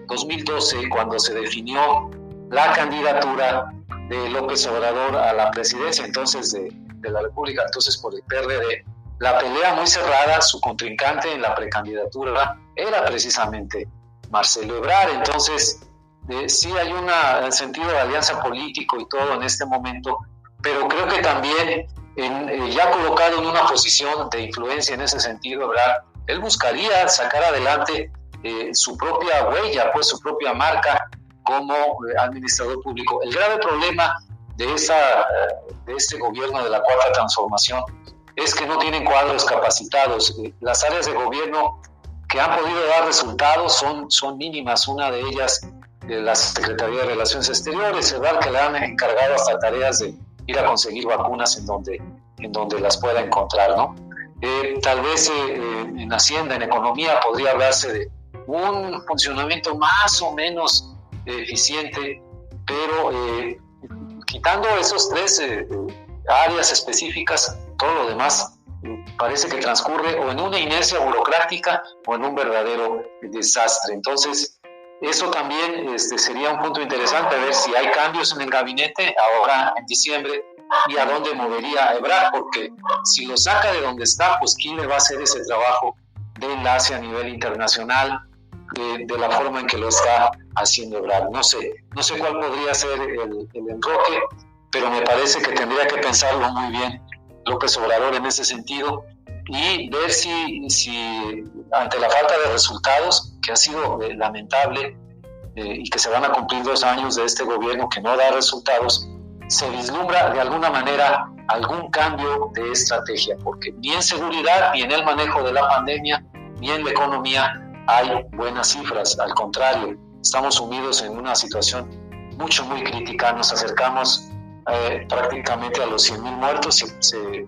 2012, cuando se definió la candidatura de López Obrador a la presidencia entonces de la República, entonces por el PRD, la pelea muy cerrada, su contrincante en la precandidatura era precisamente Marcelo Ebrard. Entonces sí hay un sentido de alianza político y todo en este momento, pero creo que también ya colocado en una posición de influencia en ese sentido, Ebrard, él buscaría sacar adelante su propia huella, pues su propia marca como administrador público. El grave problema de este gobierno de la Cuarta Transformación es que no tienen cuadros capacitados. Las áreas de gobierno que han podido dar resultados son mínimas. Una de ellas, la Secretaría de Relaciones Exteriores, ¿verdad?, que le han encargado hasta tareas de ir a conseguir vacunas en donde las pueda encontrar, ¿no? Tal vez en Hacienda, en Economía, podría hablarse de un funcionamiento más o menos eficiente, pero quitando esos tres áreas específicas, todo lo demás parece que transcurre o en una inercia burocrática o en un verdadero desastre. Entonces, eso también sería un punto interesante, ver si hay cambios en el gabinete ahora en diciembre y a dónde movería a Ebrard, porque si lo saca de donde está, pues quién le va a hacer ese trabajo de enlace a nivel internacional, de la forma en que lo está haciendo Ebrard. No sé cuál podría ser el enroque, pero me parece que tendría que pensarlo muy bien López Obrador en ese sentido y ver si ante la falta de resultados, que ha sido lamentable y que se van a cumplir 2 años de este gobierno que no da resultados, se vislumbra de alguna manera algún cambio de estrategia, porque ni en seguridad, ni en el manejo de la pandemia, ni en la economía hay buenas cifras. Al contrario, estamos sumidos en una situación muy crítica. Nos acercamos prácticamente a los 100.000 muertos. Se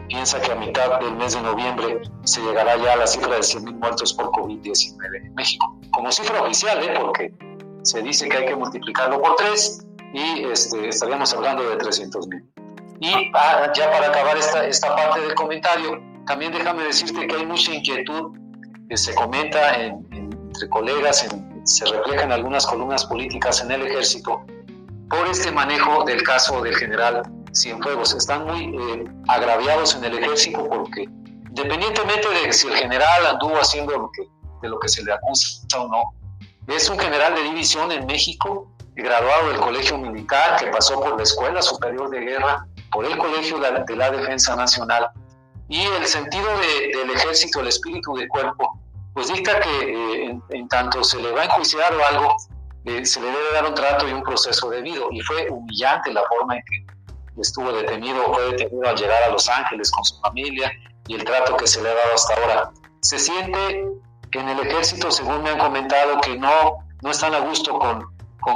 piensa que a mitad del mes de noviembre se llegará ya a la cifra de 100.000 muertos por COVID-19 en México. Como cifra oficial, porque se dice que hay que multiplicarlo por 3 y estaríamos hablando de 300.000. Y ya para acabar esta parte del comentario, también déjame decirte que hay mucha inquietud que se comenta entre colegas, se refleja en algunas columnas políticas en el ejército por este manejo del caso del general Cienfuegos. Están muy agraviados en el ejército porque, independientemente de si el general anduvo haciendo de lo que se le acusa o no, es un general de división en México, graduado del Colegio Militar, que pasó por la Escuela Superior de Guerra, por el Colegio de la Defensa Nacional, y el sentido del ejército, el espíritu de cuerpo, pues dicta que en tanto se le va a enjuiciar o algo, se le debe dar un trato y un proceso debido. Y fue humillante la forma en que fue detenido al llegar a Los Ángeles con su familia, y el trato que se le ha dado hasta ahora. Se siente que en el ejército, según me han comentado, que no están a gusto con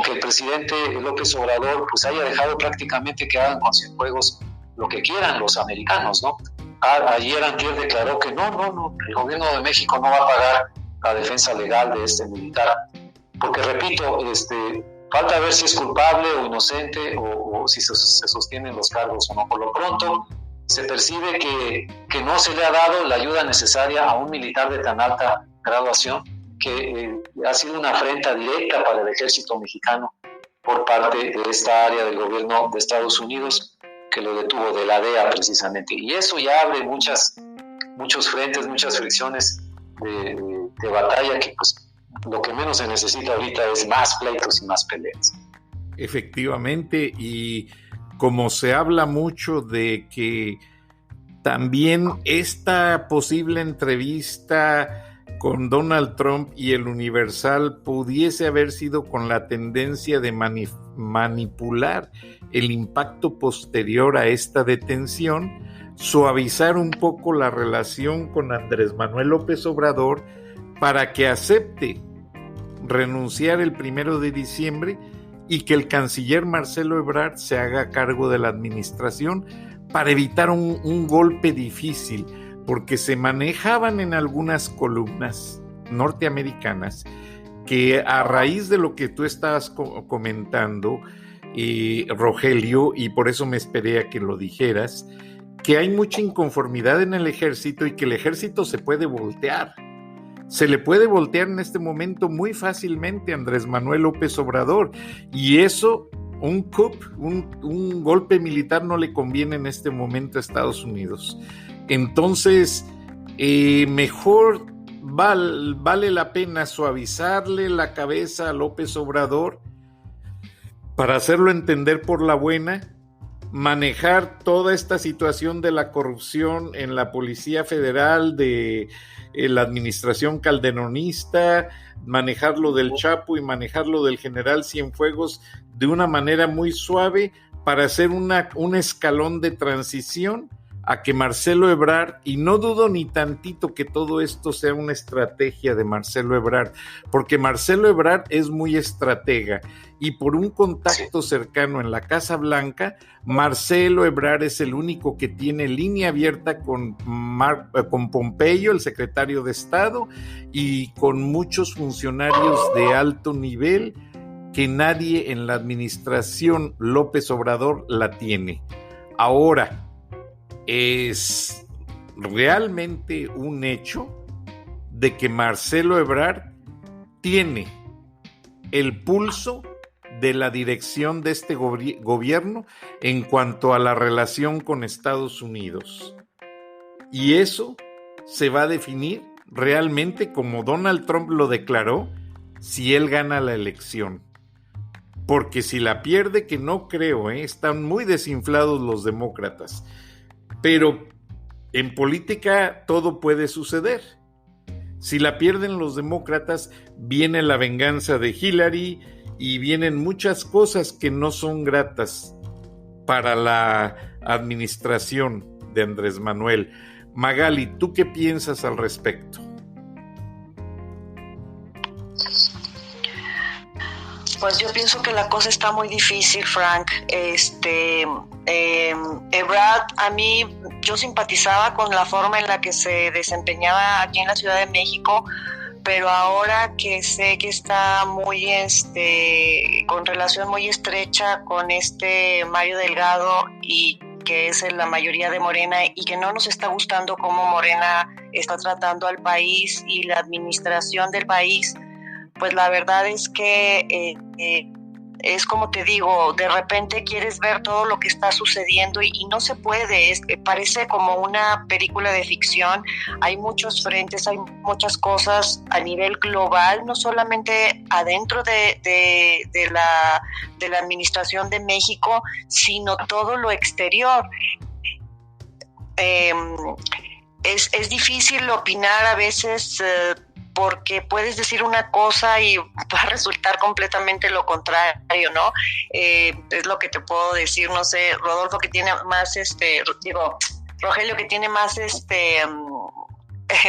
que el presidente López Obrador pues haya dejado prácticamente que hagan con Cienfuegos lo que quieran los americanos, ¿no? Ayer antier declaró que no, el gobierno de México no va a pagar la defensa legal de este militar, porque repito, falta ver si es culpable o inocente o si se sostienen los cargos o no. Por lo pronto se percibe que no se le ha dado la ayuda necesaria a un militar de tan alta graduación, que ha sido una afrenta directa para el ejército mexicano por parte de esta área del gobierno de Estados Unidos, que lo detuvo, de la DEA precisamente. Y eso ya abre muchos frentes, muchas fricciones de batalla, que pues lo que menos se necesita ahorita es más pleitos y más peleas. Efectivamente, y como se habla mucho de que también esta posible entrevista con Donald Trump y el Universal pudiese haber sido con la tendencia de manipular el impacto posterior a esta detención, suavizar un poco la relación con Andrés Manuel López Obrador para que acepte renunciar el 1 de diciembre y que el canciller Marcelo Ebrard se haga cargo de la administración para evitar un golpe difícil, porque se manejaban en algunas columnas norteamericanas que, a raíz de lo que tú estabas comentando, Rogelio, y por eso me esperé a que lo dijeras, que hay mucha inconformidad en el ejército y que el ejército se puede voltear. Se le puede voltear en este momento muy fácilmente a Andrés Manuel López Obrador, y eso, un coup, un golpe militar, no le conviene en este momento a Estados Unidos. Entonces, mejor vale la pena suavizarle la cabeza a López Obrador para hacerlo entender por la buena, manejar toda esta situación de la corrupción en la Policía Federal, de la administración calderonista, manejarlo del Chapo y manejarlo del general Cienfuegos de una manera muy suave para hacer un escalón de transición a que Marcelo Ebrard, y no dudo ni tantito que todo esto sea una estrategia de Marcelo Ebrard, porque Marcelo Ebrard es muy estratega, y por un contacto cercano en la Casa Blanca, Marcelo Ebrard es el único que tiene línea abierta con Pompeyo, el secretario de Estado, y con muchos funcionarios de alto nivel que nadie en la administración López Obrador la tiene. Ahora, es realmente un hecho de que Marcelo Ebrard tiene el pulso de la dirección de este gobierno en cuanto a la relación con Estados Unidos. Y eso se va a definir realmente, como Donald Trump lo declaró, si él gana la elección. Porque si la pierde, que no creo, están muy desinflados los demócratas. Pero en política todo puede suceder. Si la pierden los demócratas, viene la venganza de Hillary y vienen muchas cosas que no son gratas para la administración de Andrés Manuel. Magali, ¿tú qué piensas al respecto? Pues yo pienso que la cosa está muy difícil, Frank. Ebrard, a mí, yo simpatizaba con la forma en la que se desempeñaba aquí en la Ciudad de México, pero ahora que sé que está muy, con relación muy estrecha con Mario Delgado, y que es la mayoría de Morena, y que no nos está gustando cómo Morena está tratando al país y la administración del país, pues la verdad es que es como te digo, de repente quieres ver todo lo que está sucediendo y no se puede, parece como una película de ficción. Hay muchos frentes, hay muchas cosas a nivel global, no solamente adentro de la administración de México, sino todo lo exterior. Es difícil opinar a veces, porque puedes decir una cosa y va a resultar completamente lo contrario, ¿no? Es lo que te puedo decir, no sé, Rodolfo, que tiene más, Rogelio, que tiene más,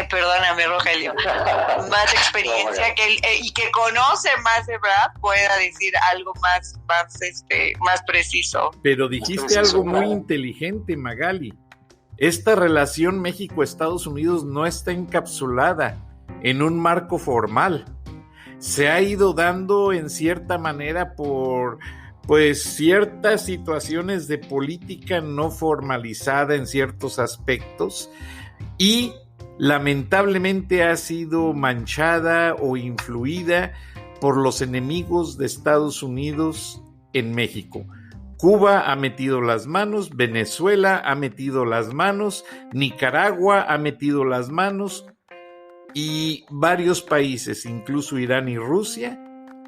perdóname, Rogelio, más experiencia que él, y que conoce más de Brad, pueda decir algo más preciso. Pero dijiste algo muy inteligente, Magali. Esta relación México-Estados Unidos no está encapsulada en un marco formal. Se ha ido dando en cierta manera por ciertas situaciones de política no formalizada en ciertos aspectos, y lamentablemente ha sido manchada o influida por los enemigos de Estados Unidos en México. Cuba ha metido las manos, Venezuela ha metido las manos, Nicaragua ha metido las manos, y varios países, incluso Irán y Rusia,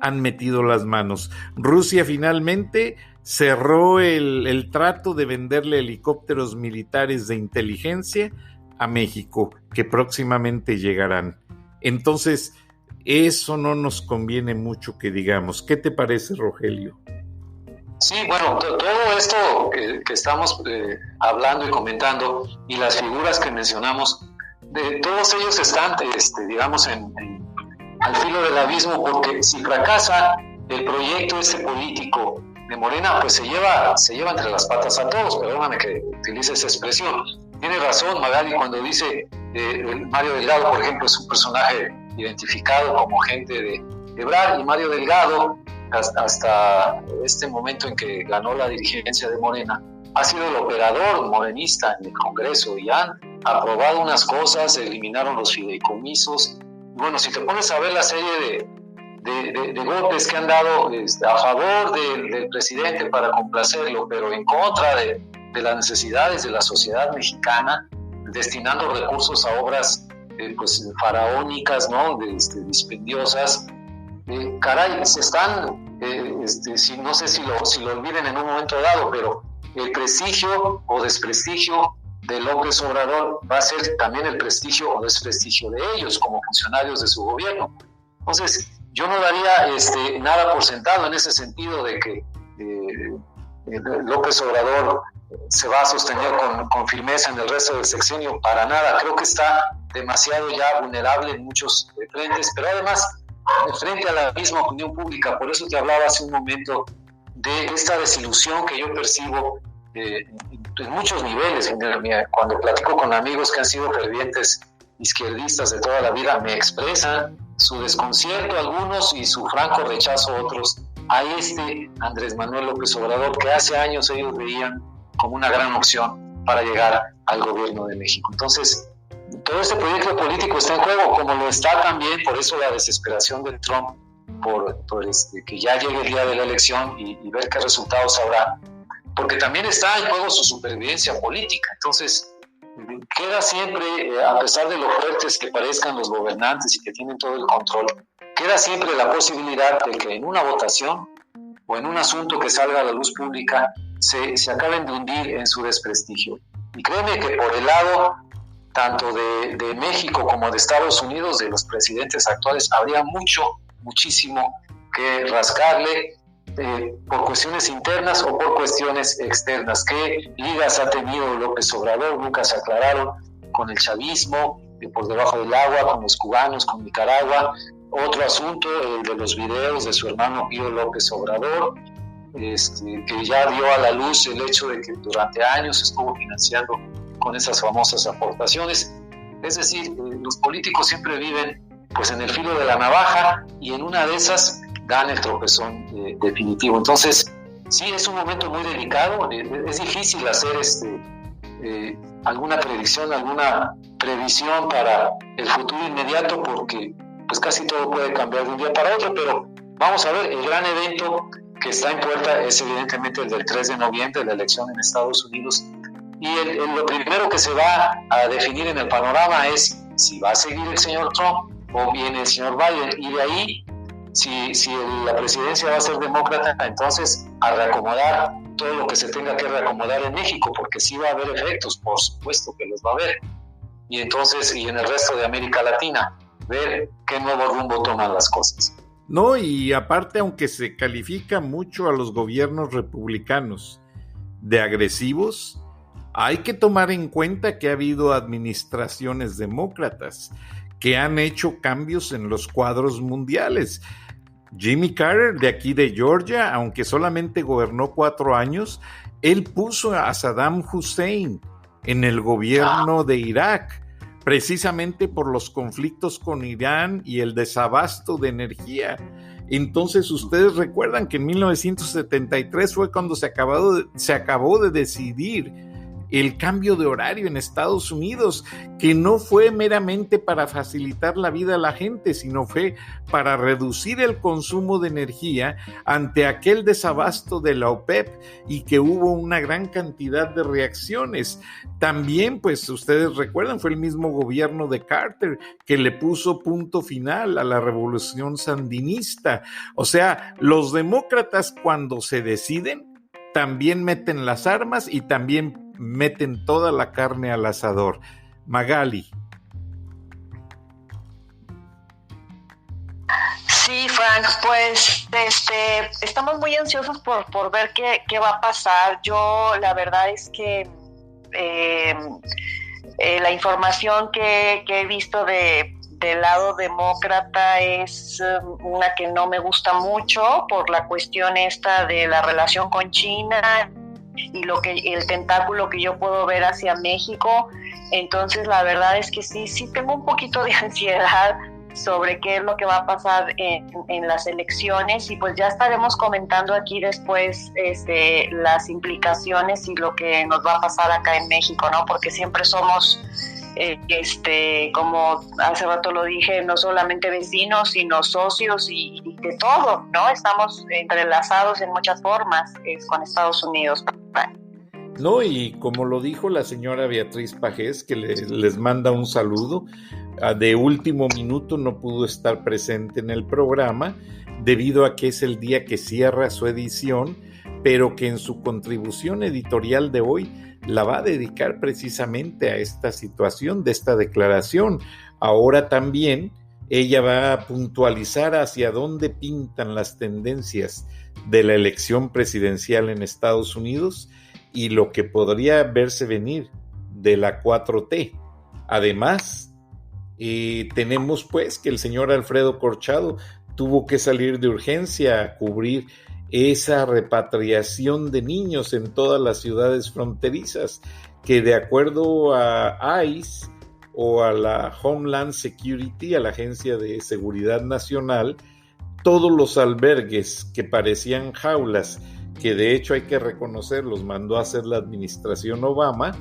han metido las manos. Rusia finalmente cerró el trato de venderle helicópteros militares de inteligencia a México, que próximamente llegarán. Entonces, eso no nos conviene mucho que digamos. ¿Qué te parece, Rogelio? Sí, bueno, todo esto que estamos hablando y comentando, y las figuras que mencionamos, todos ellos están, digamos, al filo del abismo, porque si fracasa el proyecto político de Morena, pues se lleva entre las patas a todos. Perdóname que utilice esa expresión. Tiene razón Magali cuando dice Mario Delgado, por ejemplo, es un personaje identificado como gente de Ebrard, y Mario Delgado, hasta este momento en que ganó la dirigencia de Morena, ha sido el operador morenista en el Congreso, y han aprobado unas cosas, eliminaron los fideicomisos. Bueno, si te pones a ver la serie de golpes que han dado a favor del presidente para complacerlo, pero en contra de las necesidades de la sociedad mexicana, destinando recursos a obras faraónicas, ¿no? Dispendiosas, caray, se están, no sé si lo olviden en un momento dado, pero el prestigio o desprestigio de López Obrador va a ser también el prestigio o desprestigio de ellos como funcionarios de su gobierno. Entonces, yo no daría nada por sentado en ese sentido de que López Obrador se va a sostener con firmeza en el resto del sexenio. Para nada, creo que está demasiado ya vulnerable en muchos frentes, pero además frente a la misma opinión pública. Por eso te hablaba hace un momento de esta desilusión que yo percibo en muchos niveles. Cuando platico con amigos que han sido fervientes izquierdistas de toda la vida, me expresan su desconcierto algunos y su franco rechazo otros a Andrés Manuel López Obrador, que hace años ellos veían como una gran opción para llegar al gobierno de México. Entonces, todo este proyecto político está en juego, como lo está también, por eso la desesperación de Trump por que ya llegue el día de la elección y ver qué resultados habrá, porque también está en juego su supervivencia política. Entonces, queda siempre, a pesar de lo fuertes que parezcan los gobernantes y que tienen todo el control, queda siempre la posibilidad de que en una votación o en un asunto que salga a la luz pública se acaben de hundir en su desprestigio. Y créeme que por el lado tanto de México como de Estados Unidos, de los presidentes actuales, habría muchísimo que rascarle, por cuestiones internas o por cuestiones externas. ¿Qué ligas ha tenido López Obrador? Nunca se aclararon, con el chavismo, por debajo del agua, con los cubanos, con Nicaragua. Otro asunto, el de los videos de su hermano Pío López Obrador, que ya dio a la luz el hecho de que durante años estuvo financiando con esas famosas aportaciones. Es decir, los políticos siempre viven pues en el filo de la navaja, y en una de esas dan el tropezón definitivo. Entonces, sí, es un momento muy delicado. Es difícil hacer alguna predicción, alguna previsión para el futuro inmediato, porque pues casi todo puede cambiar de un día para otro, pero vamos a ver, el gran evento que está en puerta es evidentemente el del 3 de noviembre, la elección en Estados Unidos, y lo primero que se va a definir en el panorama es si va a seguir el señor Trump o viene el señor Biden, y de ahí, si la presidencia va a ser demócrata, entonces a reacomodar todo lo que se tenga que reacomodar en México, porque sí va a haber efectos, por supuesto que los va a haber, y entonces, y en el resto de América Latina, ver qué nuevo rumbo toman las cosas. No, y aparte, aunque se califica mucho a los gobiernos republicanos de agresivos, hay que tomar en cuenta que ha habido administraciones demócratas que han hecho cambios en los cuadros mundiales. Jimmy Carter, de aquí de Georgia, aunque solamente gobernó 4 años, él puso a Saddam Hussein en el gobierno de Irak, precisamente por los conflictos con Irán y el desabasto de energía. Entonces, ustedes recuerdan que en 1973 fue cuando se acabó de decidir el cambio de horario en Estados Unidos, que no fue meramente para facilitar la vida a la gente, sino fue para reducir el consumo de energía ante aquel desabasto de la OPEP, y que hubo una gran cantidad de reacciones. También, pues ustedes recuerdan, fue el mismo gobierno de Carter que le puso punto final a la revolución sandinista. O sea, los demócratas, cuando se deciden, también meten las armas y también meten toda la carne al asador. Magali. Sí, Frank, pues estamos muy ansiosos por ver qué va a pasar. Yo la verdad es que la información que he visto del lado demócrata es una que no me gusta mucho, por la cuestión esta de la relación con China y el tentáculo que yo puedo ver hacia México. Entonces la verdad es que sí tengo un poquito de ansiedad sobre qué es lo que va a pasar en las elecciones, y pues ya estaremos comentando aquí después las implicaciones y lo que nos va a pasar acá en México, ¿no? Porque siempre somos como hace rato lo dije, no solamente vecinos, sino socios y de todo, ¿no? Estamos entrelazados en muchas formas con Estados Unidos. No, y como lo dijo la señora Beatriz Pajés, que les manda un saludo, de último minuto no pudo estar presente en el programa debido a que es el día que cierra su edición, pero que en su contribución editorial de hoy la va a dedicar precisamente a esta situación de esta declaración. Ahora también ella va a puntualizar hacia dónde pintan las tendencias de la elección presidencial en Estados Unidos y lo que podría verse venir de la 4T. Además, tenemos pues que el señor Alfredo Corchado tuvo que salir de urgencia a cubrir esa repatriación de niños en todas las ciudades fronterizas, que de acuerdo a ICE o a la Homeland Security, a la Agencia de Seguridad Nacional, todos los albergues que parecían jaulas, que de hecho hay que reconocer los mandó a hacer la administración Obama,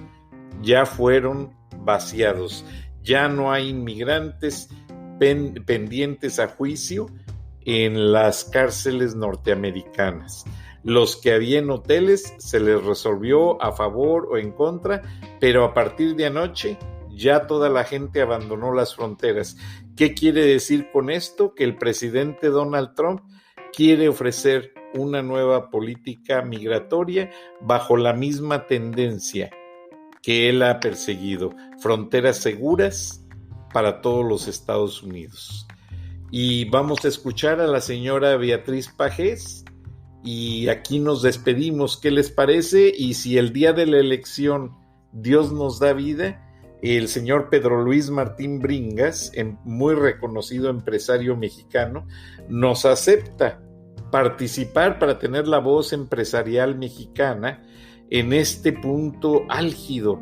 ya fueron vaciados. Ya no hay inmigrantes pendientes a juicio en las cárceles norteamericanas. Los que había en hoteles se les resolvió a favor o en contra, pero a partir de anoche ya toda la gente abandonó las fronteras. ¿Qué quiere decir con esto? Que el presidente Donald Trump quiere ofrecer una nueva política migratoria bajo la misma tendencia que él ha perseguido: fronteras seguras para todos los Estados Unidos. Y vamos a escuchar a la señora Beatriz Pajés y aquí nos despedimos. ¿Qué les parece? Y si el día de la elección Dios nos da vida, el señor Pedro Luis Martín Bringas, muy reconocido empresario mexicano, nos acepta participar para tener la voz empresarial mexicana en este punto álgido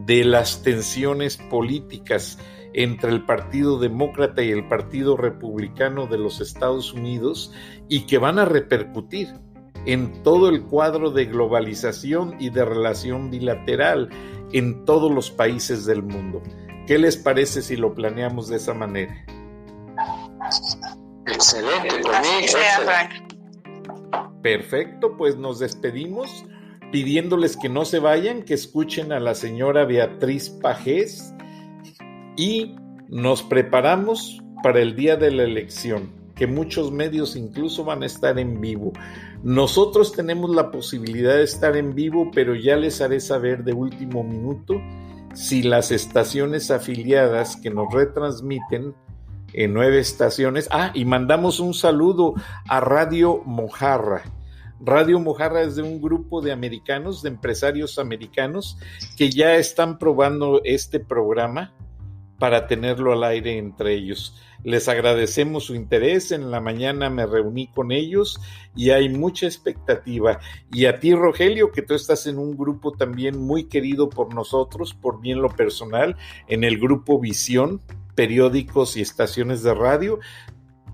de las tensiones políticas entre el Partido Demócrata y el Partido Republicano de los Estados Unidos, y que van a repercutir en todo el cuadro de globalización y de relación bilateral en todos los países del mundo. ¿Qué les parece si lo planeamos de esa manera? Excelente, por mí. Así sea, Frank. Perfecto, pues nos despedimos pidiéndoles que no se vayan, que escuchen a la señora Beatriz Pajés, y nos preparamos para el día de la elección, que muchos medios incluso van a estar en vivo. Nosotros tenemos la posibilidad de estar en vivo, pero ya les haré saber de último minuto si las estaciones afiliadas que nos retransmiten en 9 estaciones. Y mandamos un saludo a Radio Mojarra. Radio Mojarra es de un grupo de americanos, de empresarios americanos, que ya están probando este programa para tenerlo al aire entre ellos. Les agradecemos su interés. En la mañana me reuní con ellos y hay mucha expectativa. Y a ti, Rogelio, que tú estás en un grupo también muy querido por nosotros, por mí en lo personal, en el grupo Visión, periódicos y estaciones de radio.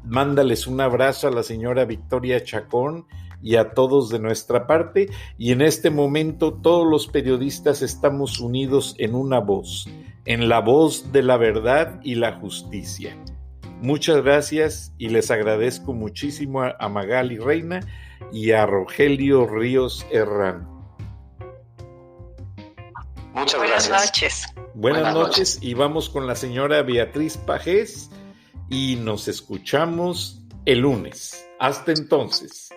Mándales un abrazo a la señora Victoria Chacón y a todos de nuestra parte. Y en este momento todos los periodistas estamos unidos en una voz, en la voz de la verdad y la justicia. Muchas gracias y les agradezco muchísimo a Magali Reina y a Rogelio Ríos Herrán. Muchas Buenas gracias. noches. Buenas noches y vamos con la señora Beatriz Pajés y nos escuchamos el lunes. Hasta entonces.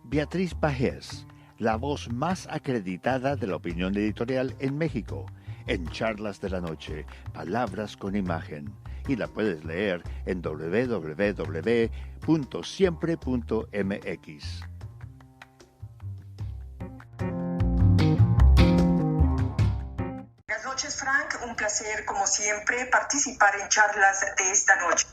Beatriz Pajés, la voz más acreditada de la opinión editorial en México, en Charlas de la Noche, Palabras con Imagen, y la puedes leer en www.siempre.mx. Buenas noches, Frank. Un placer, como siempre, participar en charlas de esta noche.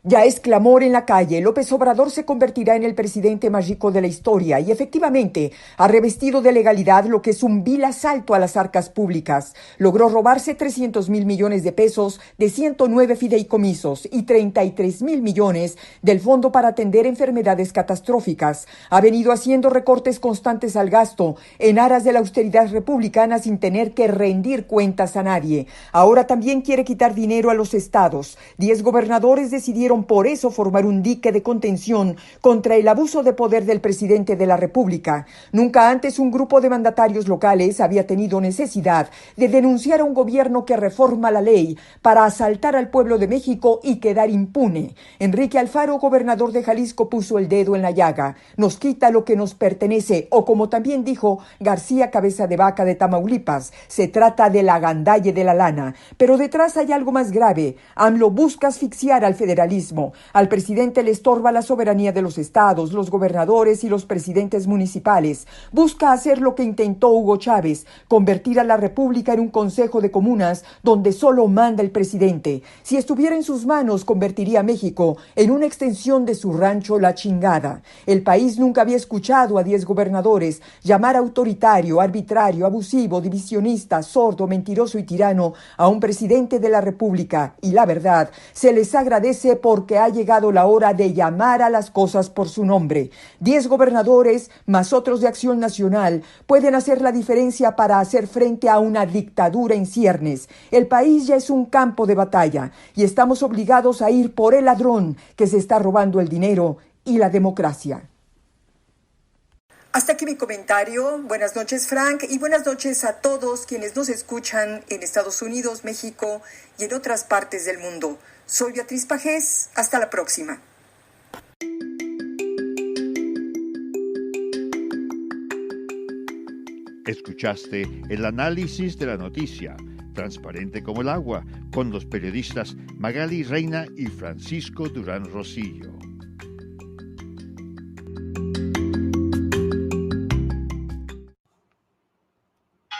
Ya es clamor en la calle. López Obrador se convertirá en el presidente más rico de la historia y efectivamente ha revestido de legalidad lo que es un vil asalto a las arcas públicas. Logró robarse 300,000 millones de pesos de 109 fideicomisos y 33,000 millones del Fondo para atender enfermedades catastróficas. Ha venido haciendo recortes constantes al gasto en aras de la austeridad republicana sin tener que rendir cuentas a nadie. Ahora también quiere quitar dinero a los estados. 10 gobernadores decidieron por eso formar un dique de contención contra el abuso de poder del presidente de la República. Nunca antes un grupo de mandatarios locales había tenido necesidad de denunciar a un gobierno que reforma la ley para asaltar al pueblo de México y quedar impune. Enrique Alfaro, gobernador de Jalisco, puso el dedo en la llaga. Nos quita lo que nos pertenece, o como también dijo García Cabeza de Vaca de Tamaulipas, se trata de la gandalle de la lana. Pero detrás hay algo más grave. AMLO busca asfixiar al federalismo. Al presidente le estorba la soberanía de los estados, los gobernadores y los presidentes municipales. Busca hacer lo que intentó Hugo Chávez, convertir a la República en un consejo de comunas donde solo manda el presidente. Si estuviera en sus manos, convertiría a México en una extensión de su rancho La Chingada. El país nunca había escuchado a 10 gobernadores llamar autoritario, arbitrario, abusivo, divisionista, sordo, mentiroso y tirano a un presidente de la República. Y la verdad, se les agradece porque ha llegado la hora de llamar a las cosas por su nombre. 10 gobernadores, más otros de Acción Nacional, pueden hacer la diferencia para hacer frente a una dictadura en ciernes. El país ya es un campo de batalla y estamos obligados a ir por el ladrón que se está robando el dinero y la democracia. Hasta aquí mi comentario. Buenas noches, Frank, y buenas noches a todos quienes nos escuchan en Estados Unidos, México y en otras partes del mundo. Soy Beatriz Pajés. Hasta la próxima. Escuchaste el análisis de la noticia, transparente como el agua, con los periodistas Magali Reina y Francisco Durán Rosillo.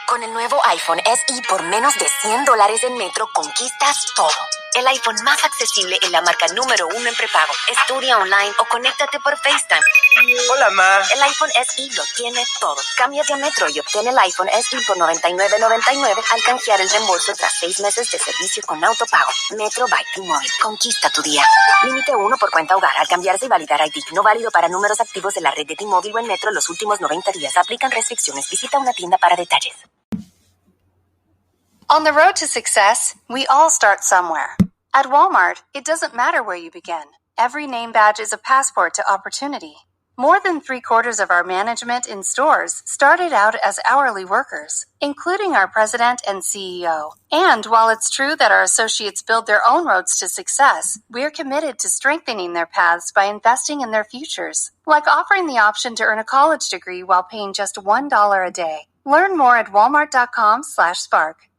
Con el nuevo iPhone SE por menos de $100 en Metro, conquistas todo. El iPhone más accesible en la marca número 1 en prepago. Estudia online o conéctate por FaceTime. Hola, Ma. El iPhone SE lo tiene todo. Cámbiate a Metro y obtén el iPhone SE por $99.99 al canjear el reembolso tras 6 meses de servicio con autopago. Metro by T-Mobile. Conquista tu día. Límite 1 por cuenta hogar al cambiarse y validar ID. No válido para números activos de la red de T-Mobile o en Metro los últimos 90 días. Aplican restricciones. Visita una tienda para detalles. On the road to success, we all start somewhere. At Walmart, it doesn't matter where you begin. Every name badge is a passport to opportunity. More than 3/4 of our management in stores started out as hourly workers, including our president and CEO. And while it's true that our associates build their own roads to success, we're committed to strengthening their paths by investing in their futures, like offering the option to earn a college degree while paying just $1 a day. Learn more at walmart.com/spark.